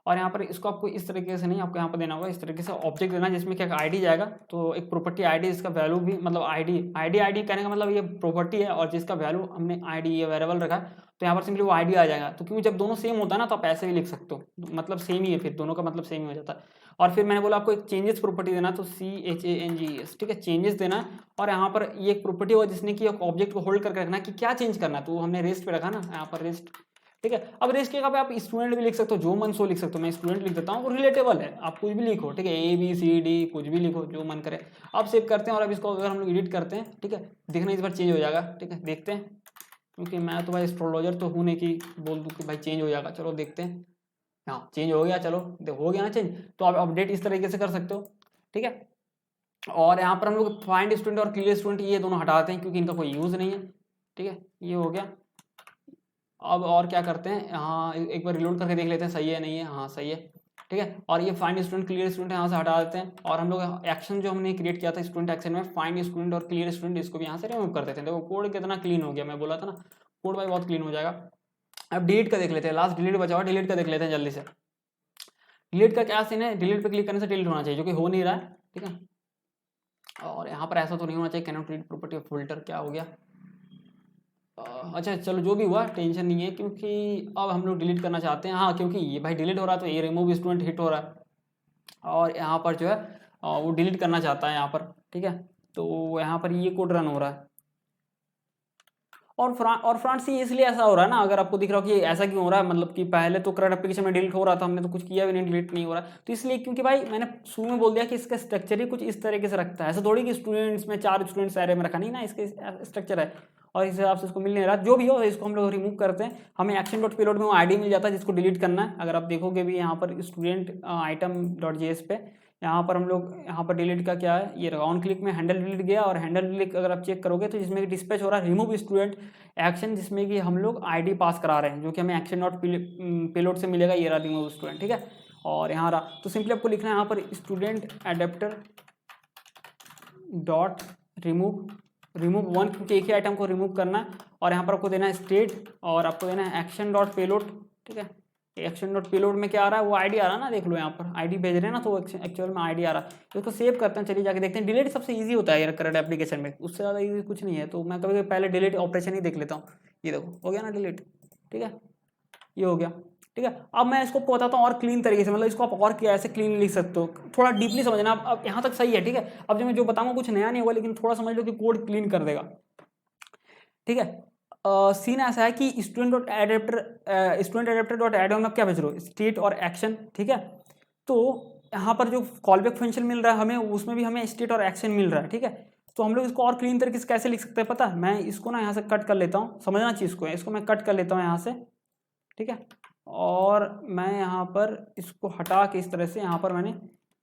और यहाँ पर इसको आपको इस तरीके से नहीं, आपको यहाँ पर देना होगा इस तरीके से ऑब्जेक्ट देना जिसमें क्या आईडी जाएगा। तो एक प्रॉपर्टी आईडी, इसका वैल्यू भी मतलब आईडी कहने का मतलब ये प्रॉपर्टी है और जिसका वैल्यू हमने आईडी ये वेरिएबल रखा है, तो यहाँ पर सिंपली वो आईडी आ जाएगा। तो क्योंकि जब दोनों सेम होता है ना, तो आप ऐसे भी लिख सकते हो, मतलब सेम ही है, फिर दोनों का मतलब सेम ही हो जाता है। और फिर मैंने बोला आपको एक चेंजेस प्रॉपर्टी देना, तो CHANGES, ठीक है, चेंजेस देना। और यहाँ पर ये एक प्रॉपर्टी होगा जिसने कि ऑब्जेक्ट को होल्ड करके रखना है कि क्या चेंज करना है, तो हमने रेस्ट पे रखा ना, यहाँ पर रेस्ट, ठीक है। अब रेस्ट के जगह पे आप स्टूडेंट भी लिख सकते हो, जो मन सो लिख सकते हो, मैं स्टूडेंट लिख देता हूँ, वो रिलेटेबल है, आप कुछ भी लिखो, ठीक है, ABCD कुछ भी लिखो जो मन करे। अब सेव करते हैं और अब इसको अगर हम लोग एडिट करते हैं, ठीक है, देखना इस बार चेंज हो जाएगा, ठीक है, देखते हैं, क्योंकि मैं तो भाई एस्ट्रोलॉजर तो हूँ नहीं कि बोल दूँ कि भाई चेंज हो जाएगा। चलो देखते हैं, हाँ चेंज हो गया, चलो हो गया ना चेंज। तो आप अपडेट इस तरीके से कर सकते हो, ठीक है। और यहाँ पर हम लोग फाइंड स्टूडेंट और क्लियर स्टूडेंट ये दोनों हटाते हैं क्योंकि इनका कोई यूज़ नहीं है, ठीक है, ये हो गया। अब और क्या करते हैं, यहाँ एक बार रिलोड करके देख लेते हैं सही है नहीं है, हाँ सही है, ठीक है। और ये फाइंड स्टूडेंट क्लियर स्टूडेंट यहाँ से हटा देते हैं और हम लोग एक्शन जो हमने क्रिएट किया था स्टूडेंट एक्शन में, फाइंड स्टूडेंट और क्लियर स्टूडेंट, इसको भी यहाँ से रिमूव कर देते हैं। देखो कोड कितना क्लीन हो गया, मैं बोला था ना कोड भाई बहुत क्लीन हो जाएगा। अब डिलीट का देख लेते हैं, लास्ट डिलीट बचा हुआ, डिलीट का देख लेते हैं जल्दी से। डिलीट का क्या सीन है, डिलीट पे क्लिक करने से डिलीट होना चाहिए, जो कि हो नहीं रहा है, ठीक है। और यहाँ पर ऐसा तो नहीं होना चाहिए, cannot delete property of filter, क्या हो गया, अच्छा चलो जो भी हुआ टेंशन नहीं है, क्योंकि अब हम लोग डिलीट करना चाहते हैं। हाँ क्योंकि ये भाई डिलीट हो रहा है तो ये रिमूव स्टूडेंट हिट हो रहा है, और यहाँ पर जो है वो डिलीट करना चाहता है यहाँ पर, ठीक है। तो यहाँ पर ये कोड रन हो रहा है और फ्रंट ये इसलिए ऐसा हो रहा है ना, अगर आपको दिख रहा हो कि ऐसा क्यों हो रहा है, मतलब कि पहले तो करंट एप्लीकेशन में डिलीट हो रहा था, हमने तो कुछ किया भी नहीं, डिलीट नहीं हो रहा, तो इसलिए क्योंकि भाई मैंने शुरू में बोल दिया कि इसका स्ट्रक्चर ही कुछ इस तरीके से रखता है। ऐसा थोड़ी कि स्टूडेंट्स में 4 स्टूडेंट्स एरे में रखा, नहीं ना, इसके स्ट्रक्चर है और इस हिसाब से इसको मिल नहीं रहा। जो भी हो इसको हम लोग रिमूव करते हैं, हमें एक्शन डॉट पेलोड में वो आईडी मिल जाता है जिसको डिलीट करना है। अगर आप देखोगे भी यहाँ पर स्टूडेंट आइटम डॉट जेएस पे, यहाँ पर हम लोग यहाँ पर डिलीट का क्या है, ये ऑन क्लिक में हैंडल डिलीट गया, और हैंडल डिलीट अगर आप चेक करोगे तो जिसमें डिस्पैच हो रहा है रिमूव स्टूडेंट एक्शन, जिसमें कि हम लोग आईडी पास करा रहे हैं जो कि हमें एक्शन डॉट पेलोड से मिलेगा, ये रहा रिमूव स्टूडेंट, ठीक है। और यहाँ रहा, तो सिंपली आपको लिखना है यहाँ पर student adapter dot remove one, क्योंकि एक ही आइटम को रिमूव करना है, और यहाँ पर आपको देना है स्टेट और आपको देना है एक्शन डॉट पेलोड, ठीक है। एक्शन डॉट पेलोड में क्या आ रहा है, वो आईडी आ रहा है ना, देख लो यहाँ पर आईडी भेज रहे हैं ना, तो एक्चुअल में आईडी आ रहा है। तो इसको सेव करते हैं, चलिए जाके देखते हैं। डिलीट सबसे इजी होता है यार करंट एप्लीकेशन में, उससे ज़्यादा इजी कुछ नहीं है। तो मैं कभी पहले डिलीट ऑपरेशन ही देख लेता हूँ। ये देखो हो गया ना डिलीट, ठीक है, ये हो गया, ठीक है। अब मैं इसको बताता हूँ और क्लीन तरीके से, मतलब इसको आप और क्या ऐसे क्लीन लिख सकते हो, थोड़ा डीपली समझना। अब यहाँ तक सही है, ठीक है। अब जो मैं जो बताऊँगा कुछ नया नहीं होगा, लेकिन थोड़ा समझ लो कि कोड क्लीन कर देगा, ठीक है। सीन ऐसा है कि student adapter dot add on में क्या भेज रहे हो, स्टेट और एक्शन, ठीक है। तो यहाँ पर जो कॉलबैक फंक्शन मिल रहा है हमें, उसमें भी हमें स्टेट और एक्शन मिल रहा है, ठीक है। तो हम लोग इसको और क्लीन तरीके से कैसे लिख सकते हैं पता है, मैं इसको ना यहाँ से कट कर लेता हूँ, समझना चाहिए इसको मैं कट कर लेता हूँ यहाँ से, ठीक है। और मैं यहाँ पर इसको हटा के इस तरह से, यहाँ पर मैंने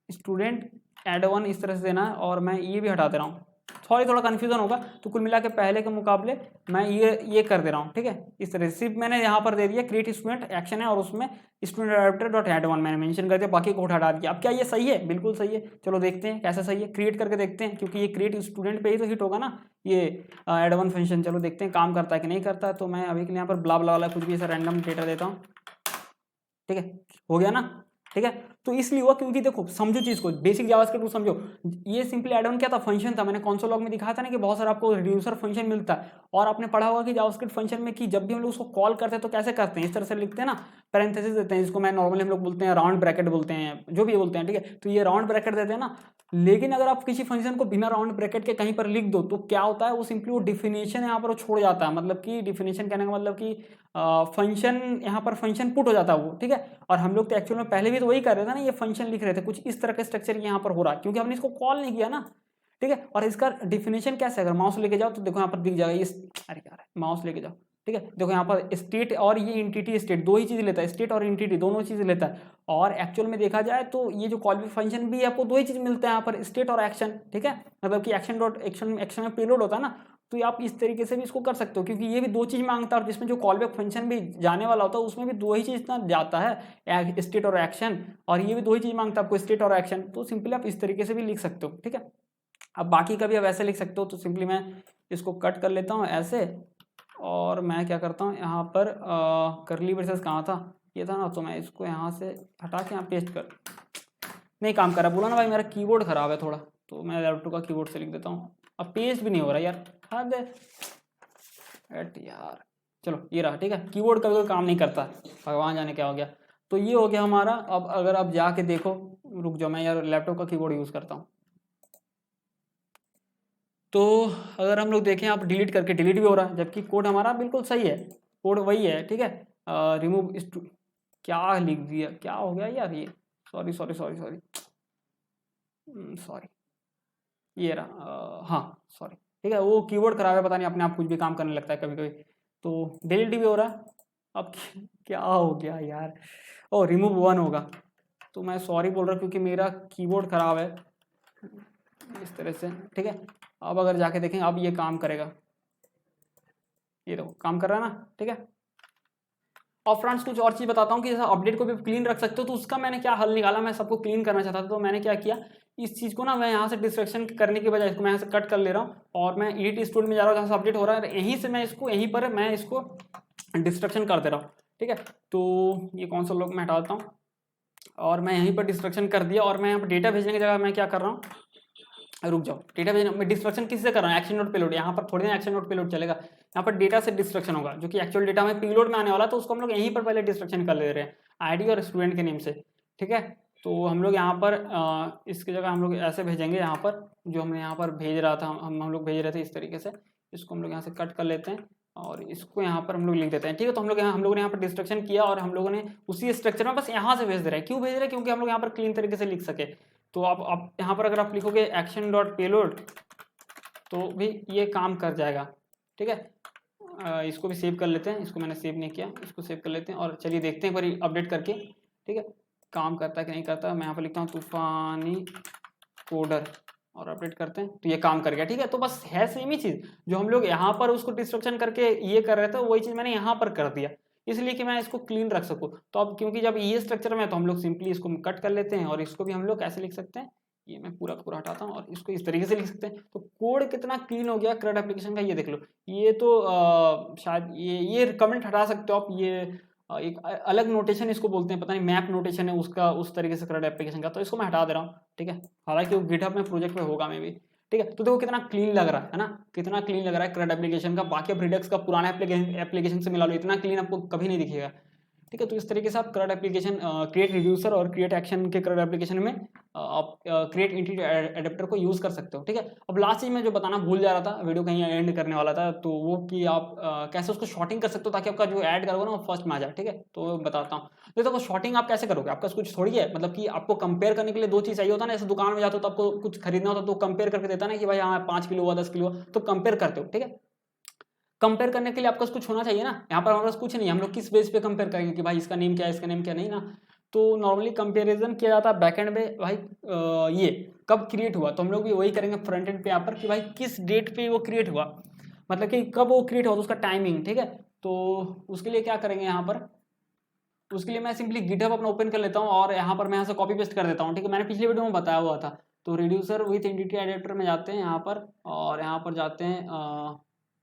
स्टूडेंट एड वन इस तरह से देना है, और मैं ये भी हटा दे रहा हूँ। सॉरी थोड़ा कन्फ्यूजन होगा, तो कुल मिला के पहले के मुकाबले मैं ये कर दे रहा हूँ, ठीक है। इस तरह से सिर्फ मैंने यहाँ पर दे दिया क्रिएट स्टूडेंट एक्शन है, और उसमें student adapter dot add one मैंने मेंशन कर दिया, बाकी को हटा दिया। अब क्या ये सही है, बिल्कुल सही है। चलो देखते हैं कैसे सही है, क्रिएट करके देखते हैं, क्योंकि ये क्रिएट स्टूडेंट पे ही तो हिट होगा ना ये एड वन फंक्शन। चलो देखते हैं काम करता है कि नहीं करता है। तो मैं अभी के लिए यहाँ पर ब्ला ब्ला वाला कुछ भी ऐसा रैंडम डेटा देता हूँ, ठीक है, हो गया ना, ठीक है। तो इसलिए हुआ क्योंकि देखो समझो चीज को, बेसिक जावास्क्रिप्ट को समझो। ये सिंपली एड ऑन क्या था, फंक्शन था। मैंने कंसोल लॉग में दिखाया था ना कि बहुत सारा आपको रिड्यूसर फंक्शन मिलता है, और आपने पढ़ा होगा कि जावास्क्रिप्ट फंक्शन में कि जब भी हम लोग उसको कॉल करते हैं तो कैसे करते हैं, इस तरह से लिखते हैं ना, पैरेंथेसिस देते हैं, जिसको मैं नॉर्मली हम लोग बोलते हैं राउंड ब्रैकेट बोलते हैं, जो भी बोलते हैं, ठीक है। तो ये राउंड ब्रैकेट देते हैं ना, लेकिन अगर आप किसी फंक्शन को बिना राउंड ब्रैकेट के कहीं पर लिख दो तो क्या होता है, वो सिंपली वो डिफिनेशन यहाँ पर छोड़ जाता है। मतलब कि डिफिनेशन कहने का मतलब कि फंक्शन यहाँ पर फंक्शन पुट हो जाता है वो, ठीक है। और हम लोग तो एक्चुअल में पहले भी तो वही कर रहे थे ना, ये फंक्शन लिख रहे थे, कुछ इस तरह का स्ट्रक्चर यहाँ पर हो रहा है क्योंकि हमने इसको कॉल नहीं किया ना, ठीक है। और इसका डिफिनेशन कैसे, अगर माउस लेके जाओ तो देखो यहाँ पर दिख जाएगा ये, अरे यार माउस लेके जाओ, ठीक है। देखो यहाँ पर स्टेट और ये इंटिटी स्टेट दो ही चीज लेता है, स्टेट और इंटिटी दोनों चीज लेता है। और एक्चुअल में देखा जाए तो ये जो कॉल फंक्शन भी आपको दो ही चीज मिलता है यहाँ पर, स्टेट और एक्शन, ठीक है। मतलब कि एक्शन डॉट एक्शन में पेलोड होता है ना, तो आप इस तरीके से भी इसको कर सकते हो, क्योंकि ये भी दो चीज मांगता है, और जिसमें जो कॉलबैक फंक्शन भी जाने वाला होता है उसमें भी दो ही चीज ना जाता है, स्टेट और एक्शन, और ये भी दो ही चीज मांगता है आपको, स्टेट और एक्शन। तो सिंपली आप इस तरीके से भी लिख सकते हो, ठीक है। अब बाकी का भी आप ऐसे लिख सकते हो। तो सिंपली मैं इसको कट कर लेता हूँ ऐसे, और मैं क्या करता हूँ यहाँ पर करली ब्रेसेस कहाँ था, ये था ना, तो मैं इसको यहाँ से हटा के यहाँ पेस्ट कर, नहीं काम कर रहा, बोला ना भाई मेरा कीबोर्ड खराब है थोड़ा, तो मैं लैपटॉप का कीबोर्ड से लिख देता हूँ। अब पेस्ट भी नहीं हो रहा यार, हद यार। चलो ये रहा, ठीक है। कीबोर्ड का कोई काम नहीं करता, भगवान जाने क्या हो गया। तो ये हो गया हमारा। अब अगर आप जाके देखो, रुक जाओ मैं यार लैपटॉप का कीबोर्ड यूज़ करता हूँ। तो अगर हम लोग देखें, आप डिलीट करके डिलीट भी हो रहा है, जबकि कोड हमारा बिल्कुल सही है, कोड वही है, ठीक है। रिमूव क्या लिख दिया, क्या हो गया यार ये, sorry sorry sorry sorry sorry, ये रहा, हाँ सॉरी, ठीक है। वो कीबोर्ड खराब है, पता नहीं अपने आप कुछ भी काम करने लगता है कभी कभी, तो डिलीट भी हो रहा है। अब क्या हो गया यार, ओ रिमूव वन होगा, तो मैं सॉरी बोल रहा हूँ क्योंकि मेरा कीबोर्ड खराब है, इस तरह से, ठीक है। अब अगर जाके देखें, अब ये काम करेगा, ये देखो काम कर रहा है ना, ठीक है। और फ्रेंड्स कुछ और चीज़ बताता हूँ कि जैसा अपडेट को भी क्लीन रख सकते हो, तो उसका मैंने क्या हल निकाला, मैं सबको क्लीन करना चाहता था, तो मैंने क्या किया, इस चीज़ को ना मैं यहाँ से डिस्ट्रक्शन करने की बजाय इसको मैं यहाँ से कट कर ले रहा हूँ, और मैं एडिट स्टूडियो में जा रहा हूँ जहाँ से अपडेट हो रहा है, यहीं से मैं इसको यहीं पर मैं इसको डिस्ट्रक्शन कर दे रहा हूँ, ठीक है। तो ये कौन सा लोग मैं हटा देता हूँ, और मैं यहीं पर डिस्ट्रक्शन कर दिया, और मैं यहाँ पर डेटा भेजने की जगह मैं क्या कर रहा हूँ, रुक जाओ, डेटा भेजना मैं डिस्ट्रक्शन किससे कर रहा हूँ, एक्शन डॉट पेलोड। यहाँ पर थोड़ी ना एक्शन डॉट पेलोड चलेगा, यहाँ पर डेटा से डिस्ट्रक्शन होगा, जो कि एक्चुअल डेटा में पेलोड में आने वाला, तो उसको हम लोग यहीं पर पहले डिस्ट्रक्शन कर ले रहे हैं आईडी और स्टूडेंट के नेम से, ठीक है। तो हम लोग यहाँ पर इसकी जगह हम लोग ऐसे भेजेंगे, यहाँ पर जो हमने यहाँ पर भेज रहा था, हम लोग भेज रहे थे इस तरीके से, इसको हम लोग यहाँ से कट कर लेते हैं और इसको यहाँ पर हम लोग लिख देते हैं, ठीक है। तो हम लोगों ने यहाँ पर डिस्ट्रक्शन किया और हम लोगों ने उसी स्ट्रक्चर में बस यहाँ से भेज दे रहे हैं। क्यों भेज रहे हैं? क्योंकि हम लोग यहाँ पर क्लीन तरीके से लिख सके। तो आप यहाँ पर अगर आप लिखोगे एक्शन डॉट पेलोड तो भी ये काम कर जाएगा, ठीक है। इसको भी सेव कर लेते हैं, इसको मैंने सेव नहीं किया, इसको सेव कर लेते हैं और चलिए देखते हैं एक बार अपडेट करके, ठीक है, काम करता है कि नहीं करता। मैं यहाँ पर लिखता हूँ तूफानी कोडर और अपडेट करते हैं तो ये काम कर गया, ठीक है। तो बस है सेम ही चीज़, जो हम लोग यहाँ पर उसको डिस्ट्रक्शन करके ये कर रहे थे वही चीज़ मैंने यहाँ पर कर दिया, इसलिए कि मैं इसको क्लीन रख सकूँ। तो अब क्योंकि जब ये स्ट्रक्चर में है तो हम लोग सिंपली इसको कट कर लेते हैं और इसको भी हम लोग कैसे लिख सकते हैं, ये मैं पूरा पूरा हटाता हूँ और इसको इस तरीके से लिख सकते हैं। तो कोड कितना क्लीन हो गया CRUD एप्लीकेशन का, ये देख लो। ये तो शायद ये कमेंट हटा सकते हो आप, ये एक अलग नोटेशन इसको बोलते हैं, पता नहीं मैप नोटेशन है उसका, उस तरीके से CRUD एप्लीकेशन का, तो इसको मैं हटा दे रहा हूँ, ठीक है। हालांकि वो गिटहब में प्रोजेक्ट में होगा मे भी, ठीक है। तो देखो कितना क्लीन लग रहा है ना, कितना क्लीन लग रहा है CRUD एप्लीकेशन का। बाकी अब रिडक्स का पुराना एप्लीकेशन से मिला लो, इतना क्लीन आपको कभी नहीं दिखेगा, ठीक है। तो इस तरीके से आप CRUD एप्लीकेशन क्रिएट रिड्यूसर और क्रिएट एक्शन के CRUD एप्लीकेशन में आप क्रिएट एंटिटी एडेप्टर को यूज़ कर सकते हो, ठीक है। अब लास्ट चीज मैं जो बताना भूल जा रहा था, वीडियो कहीं एंड करने वाला था, तो वो कि आप कैसे उसको शॉर्टिंग कर सकते हो ताकि आपका जो ऐड करोगे ना वो फर्स्ट में आ जाए, ठीक है। तो बताता हूँ। देखो शॉर्टिंग आप कैसे करोगे, आपका कुछ थोड़ी है, मतलब कि आपको कंपेयर करने के लिए दो चीज़ चाहिए होता है ना। जैसे दुकान में जाते हो तो आपको कुछ खरीदना होता है तो कंपेयर करके देता है ना कि भाई हाँ 5 किलो हुआ 10 किलो, तो कंपेयर करते हो, ठीक है। कंपेयर करने के लिए आपका कुछ होना चाहिए ना, यहाँ पर हमारे पास कुछ नहीं, हम लोग किस बेस पे कंपेयर करेंगे कि भाई इसका नेम क्या है इसका नेम क्या नहीं ना। तो नॉर्मली कंपैरिजन किया जाता है बैकएंड में, भाई ये कब क्रिएट हुआ, तो हम लोग भी वही करेंगे फ्रंट एंड पे यहाँ पर कि भाई किस डेट पे वो क्रिएट हुआ, मतलब कि कब वो क्रिएट हुआ, तो उसका टाइमिंग, ठीक है। तो उसके लिए क्या करेंगे यहाँ पर, उसके लिए मैं सिंपली गिटहब अपना ओपन कर लेता हूँ और यहाँ पर मैं यहाँ से कॉपी पेस्ट कर देता हूँ, ठीक है। मैंने पिछले वीडियो में बताया हुआ था। तो रिड्यूसर विथ एंटिटी एडेप्टर में जाते हैं यहाँ पर और यहाँ पर जाते हैं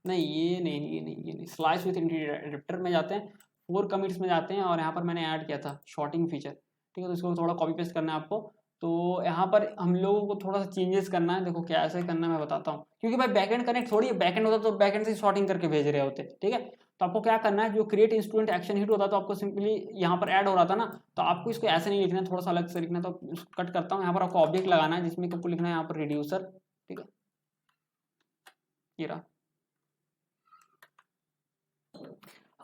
नहीं ये नहीं स्लाइस विथ एंटिटी एडेप्टर में जाते हैं, 4 कमिट्स में जाते हैं और यहाँ पर मैंने ऐड किया था शॉर्टिंग फीचर, ठीक है। तो इसको थोड़ा कॉपी पेस्ट करना है आपको। तो यहाँ पर हम लोगों को थोड़ा सा चेंजेस करना है, देखो क्या ऐसे करना है मैं बताता हूँ, क्योंकि भाई बैकएंड कनेक्ट थोड़ी है, बैकएंड होता तो बैकएंड से शॉर्टिंग करके भेज रहे होते, ठीक है। तो आपको क्या करना है, जो क्रिएट इंस्ट्रूमेंट एक्शन हिट होता है तो आपको सिंपली यहाँ पर ऐड हो रहा था ना, तो आपको इसको ऐसे नहीं लिखना है, थोड़ा सा अलग से लिखना है। तो इसको कट करता हूँ, यहाँ पर आपको ऑब्जेक्ट लगाना है जिसमें आपको लिखना है यहाँ पर रिड्यूसर, ठीक है, ये रहा।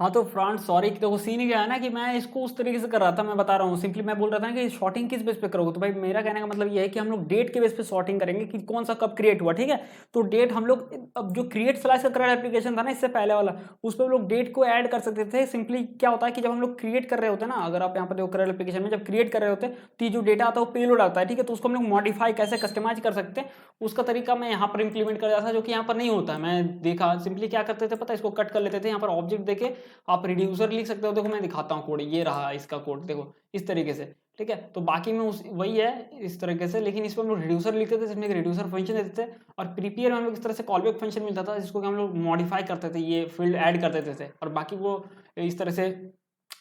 हाँ तो फ्रंट सॉरी, तो वो सीन क्या है ना कि मैं इसको उस तरीके से कर रहा था, मैं बता रहा हूँ सिंपली, मैं बोल रहा था ना कि शॉर्टिंग किस बेस पे करोगे, तो भाई मेरा कहने का मतलब ये है कि हम लोग डेट के बेस पे शॉर्टिंग करेंगे कि कौन सा कब क्रिएट हुआ, ठीक है। तो डेट हम लोग अब जो क्रिएट स्लैश का CRUD एप्लीकेशन था ना इससे पहले वाला, उस पर हम लोग डेट को ऐड कर सकते थे। सिंपली क्या होता है कि जब हम लोग क्रिएट कर रहे होते हैं ना, अगर आप यहाँ पर देखो CRUD एप्लीकेशन में जब क्रिएट कर रहे होते हैं तो जो डेटा आता है वो पेलोड आता है, ठीक है। तो उसको हम लोग मॉडिफाई कैसे कस्टमाइज कर सकते हैं उसका तरीका मैं यहाँ पर इंप्लीमेंट कर रहा था, जो कि यहाँ पर नहीं होता है। मैं देखा सिंपली क्या करते थे पता है, इसको कट कर लेते थे, यहाँ पर ऑब्जेक्ट देके आप रिड्यूसर लिख सकते हो। देखो मैं दिखाता हूँ कोड, ये रहा इसका कोड, देखो इस तरीके से, ठीक है। तो बाकी में उस वही है इस तरीके से, लेकिन इस पर हम लोग रिड्यूसर लिखते थे, जिसमें रिड्यूसर फंक्शन देते थे और प्रीपेयर में हम लोग इस तरह से कॉलबैक फंक्शन मिलता था जिसको हम लोग मॉडिफाई करते थे, ये फील्ड ऐड कर देते थे और बाकी वो इस तरह से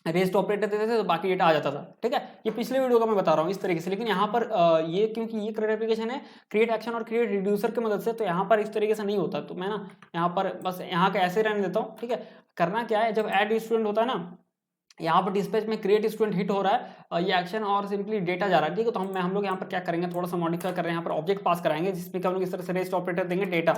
रेस्ट ऑपरेटर देते थे तो बाकी डेटा आ जाता था, ठीक है। ये पिछले वीडियो का मैं बता रहा हूँ इस तरीके से, लेकिन यहाँ पर ये क्योंकि ये CRUD एप्लीकेशन है क्रिएट एक्शन और क्रिएट रिड्यूसर की मदद से, तो यहाँ पर इस तरीके से नहीं होता। तो मैं ना यहाँ पर बस यहाँ का ऐसे रहने देता हूँ, ठीक है। करना क्या है, जब ऐड स्टूडेंट होता है ना, यहाँ पर डिस्पैच में क्रिएट स्टूडेंट हिट हो रहा है ये एक्शन और सिंपली डेटा जा रहा है, ठीक है। तो हम लोग यहाँ पर क्या करेंगे, थोड़ा सा मॉडिफाई कर रहे हैं, यहाँ पर ऑब्जेक्ट पास कराएंगे जिसमें हम लोग इस तरह से रेस्ट ऑपरेटर देंगे डेटा।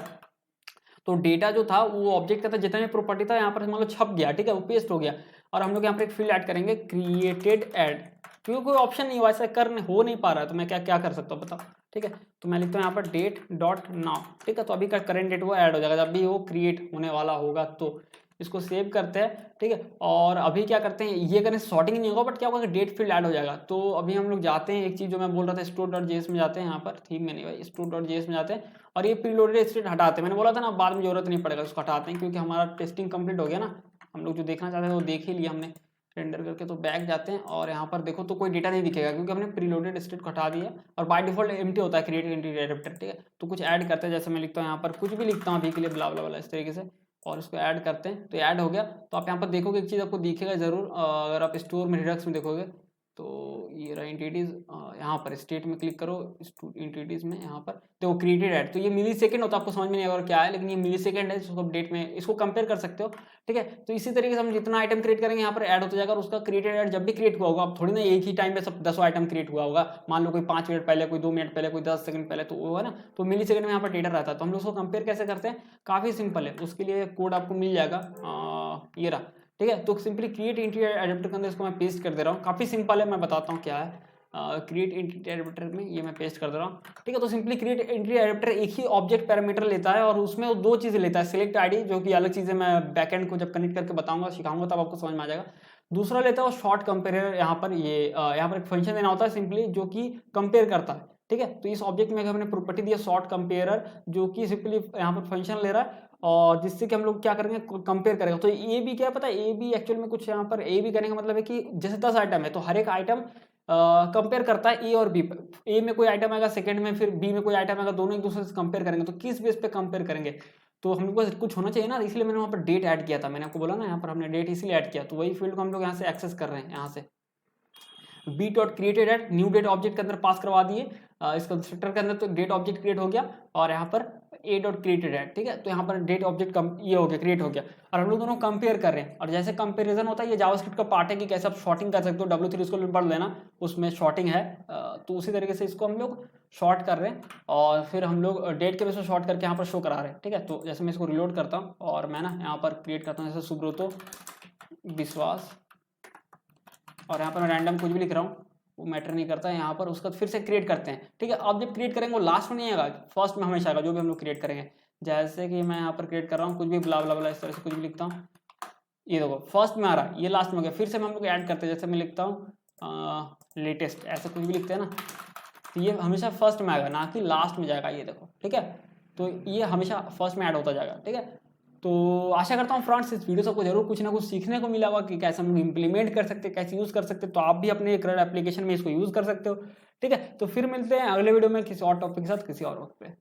तो डेटा जो था वो ऑब्जेक्ट का था, जितना भी प्रॉपर्टी था यहाँ पर मान लो छप गया, ठीक है, वो पेस्ट हो गया। और हम लोग यहाँ पर एक फील्ड ऐड करेंगे क्रिएटेड ऐड, क्योंकि कोई ऑप्शन नहीं हुआ, ऐसा हो नहीं पा रहा है, तो मैं क्या कर सकता हूँ बताओ, ठीक है। तो मैं लिखता हूँ यहाँ पर डेट डॉट नाउ, ठीक है। तो अभी का करेंट डेट वो ऐड हो जाएगा जब भी वो क्रिएट होने वाला होगा। तो इसको सेव करते हैं, ठीक है। और अभी क्या करते हैं, ये करने से सॉर्टिंग नहीं होगा, बट क्या होगा डेट फील्ड ऐड हो जाएगा। तो अभी हम लोग जाते हैं, एक चीज़ जो मैं बोल रहा था store.js में जाते हैं, यहाँ पर थीम में नहीं भाई store.js में जाते हैं और ये प्रीलोडेड स्टेट हटाते हैं। मैंने बोला था ना बाद में जरूरत नहीं पड़ेगा, उसको हटाते हैं क्योंकि हमारा टेस्टिंग कंप्लीट हो गया ना, हम लोग जो देखना चाहते हैं वो देख ही लिया हमने रेंडर करके। तो बैक जाते हैं और यहाँ पर देखो तो कोई डेटा नहीं दिखेगा क्योंकि हमने प्रीलोडेड स्टेट को हटा दिया और बाय डिफॉल्ट एम्प्टी होता है क्रिएट एंटिटी एडेप्टर, ठीक है। तो कुछ ऐड करते हैं, जैसे मैं लिखता हूँ यहाँ पर कुछ भी लिखता हूँ अभी के लिए ब्ला ब्ला ब्ला इस तरीके से, और इसको ऐड करते हैं तो ऐड हो गया। तो आप यहाँ पर देखोगे एक चीज़ आपको दिखेगा जरूर, अगर आप स्टोर में रिडक्स में देखोगे तो ये रहा एंटिटीज, यहाँ पर स्टेट में क्लिक करो, एंटिटीज में यहाँ पर देखो क्रिएटेड ऐड, तो ये मिली सेकेंड होता है, आपको समझ में नहीं आएगा क्या है, लेकिन ये मिली सेकेंड है, इसको अपडेट में इसको कंपेयर कर सकते हो, ठीक है। तो इसी तरीके से हम जितना आइटम क्रिएट करेंगे यहाँ पर ऐड होता जाएगा, और उसका क्रिएटेड ऐड जब भी क्रिएट हुआ होगा, अब थोड़ी ना एक ही टाइम में सब 10 आइटम क्रिएट हुआ होगा, मान लो कोई 5 मिनट पहले, कोई 2 मिनट पहले, कोई 10 सेकंड पहले, तो वो है ना, तो मिली सेकंड में यहाँ पर डेटा रहता है। तो हम लोग उसको कंपेयर कैसे करते हैं, काफी सिंपल है, उसके लिए कोड आपको मिल जाएगा, ये रहा, ठीक है। तो सिंपली क्रिएट एंटिटी एडाप्टर के अंदर इसको मैं पेस्ट कर दे रहा हूँ, काफी सिंपल है, मैं बताता हूँ क्या है। क्रिएट एंटिटी एडाप्टर में ये मैं पेस्ट कर दे रहा हूँ, ठीक है। तो सिंपली क्रिएट एंटिटी एडाप्टर एक ही ऑब्जेक्ट पैरामीटर लेता है, और उसमें वो 2 चीजें लेता है, सिलेक्ट आईडी, जो कि अलग चीजें मैं बैकएंड को जब कनेक्ट करके बताऊंगा, सिखाऊंगा, तब आपको समझ में आ जाएगा। दूसरा लेता है वो शॉर्ट कंपेयर, यहाँ पर यहाँ पर एक फंक्शन देना होता है सिंपली, जो कि कंपेयर करता है, ठीक है। तो इस ऑब्जेक्ट में हमने प्रॉपर्टी दिया शॉर्ट कंपेयर, जो कि सिंपली यहाँ पर फंक्शन ले रहा है, और जिससे कि हम लोग क्या करेंगे, कंपेयर करेंगे। तो ए बी क्या है पता है, ए बी एक्चुअल में कुछ यहाँ पर ए बी करने का मतलब है कि जैसे 10 आइटम है, तो हर एक आइटम कंपेयर करता है ए और बी, ए में कोई आइटम आएगा सेकंड में, फिर बी में कोई आइटम आएगा, दोनों एक दूसरे से कंपेयर करेंगे। तो किस बेस पे कंपेयर करेंगे, तो हम लोग को कुछ होना चाहिए ना, इसलिए मैंने वहाँ पर डेट ऐड किया था, मैंने आपको बोला ना, यहाँ पर हमने डेट इसलिए ऐड किया, तो वही फील्ड को हम लोग यहाँ से एक्सेस कर रहे हैं, यहाँ से B dot created at new date object के अंदर पास करवा दिए, इस कंस्ट्रक्टर के अंदर, तो डेट ऑब्जेक्ट क्रिएट हो गया, और यहाँ पर ए डॉट क्रिएटेड एट, ठीक है। तो यहाँ पर डेट ऑब्जेक्ट ये हो गया, क्रिएट हो गया, और हम लोग दोनों कंपेयर कर रहे हैं। और जैसे कंपेरिजन होता है, ये जावास्क्रिप्ट का पार्ट है कि कैसे आप शॉर्टिंग कर सकते हो, W3 उसको पढ़ लेना, उसमें शॉर्टिंग है। तो उसी तरीके से इसको हम लोग शॉर्ट कर रहे हैं, और फिर हम लोग डेट के बेस पर शॉर्ट करके यहाँ पर शो करा रहे हैं, ठीक है। तो जैसे मैं इसको रिलोड करता हूँ, और मैं ना यहाँ पर क्रिएट करता हूँ, जैसे सुब्रतो विश्वास, और यहाँ पर मैं रैंडम कुछ भी लिख रहा हूँ, वो मैटर नहीं करता है यहाँ पर। उसका फिर से क्रिएट करते हैं, ठीक है। अब जब क्रिएट करेंगे वो लास्ट में नहीं आएगा, फर्स्ट में हमेशा आएगा, जो भी हम लोग क्रिएट करेंगे। जैसे कि मैं यहाँ पर क्रिएट कर रहा हूँ, कुछ भी ब्ला ब्ला ब्ला इस तरह से कुछ भी लिखता हूँ, ये देखो फर्स्ट में आ रहा है, ये लास्ट में हो गया। फिर से हम लोग ऐड करते हैं, जैसे मैं लिखता हूँ लेटेस्ट, ऐसे कुछ भी लिखते हैं ना, तो ये हमेशा फर्स्ट में आएगा, ना कि लास्ट में जाएगा, ये देखो, ठीक है। तो ये हमेशा फर्स्ट में ऐड होता जाएगा, ठीक है। तो आशा करता हूँ फ्रेंड्स, इस वीडियो से आपको जरूर कुछ ना कुछ सीखने को मिला होगा कि कैसे हम लोग इंप्लीमेंट कर सकते हैं, कैसे यूज़ कर सकते हैं। तो आप भी अपने एप्लीकेशन में इसको यूज़ कर सकते हो, ठीक है। तो फिर मिलते हैं अगले वीडियो में किसी और टॉपिक के साथ, किसी और वक्त पे।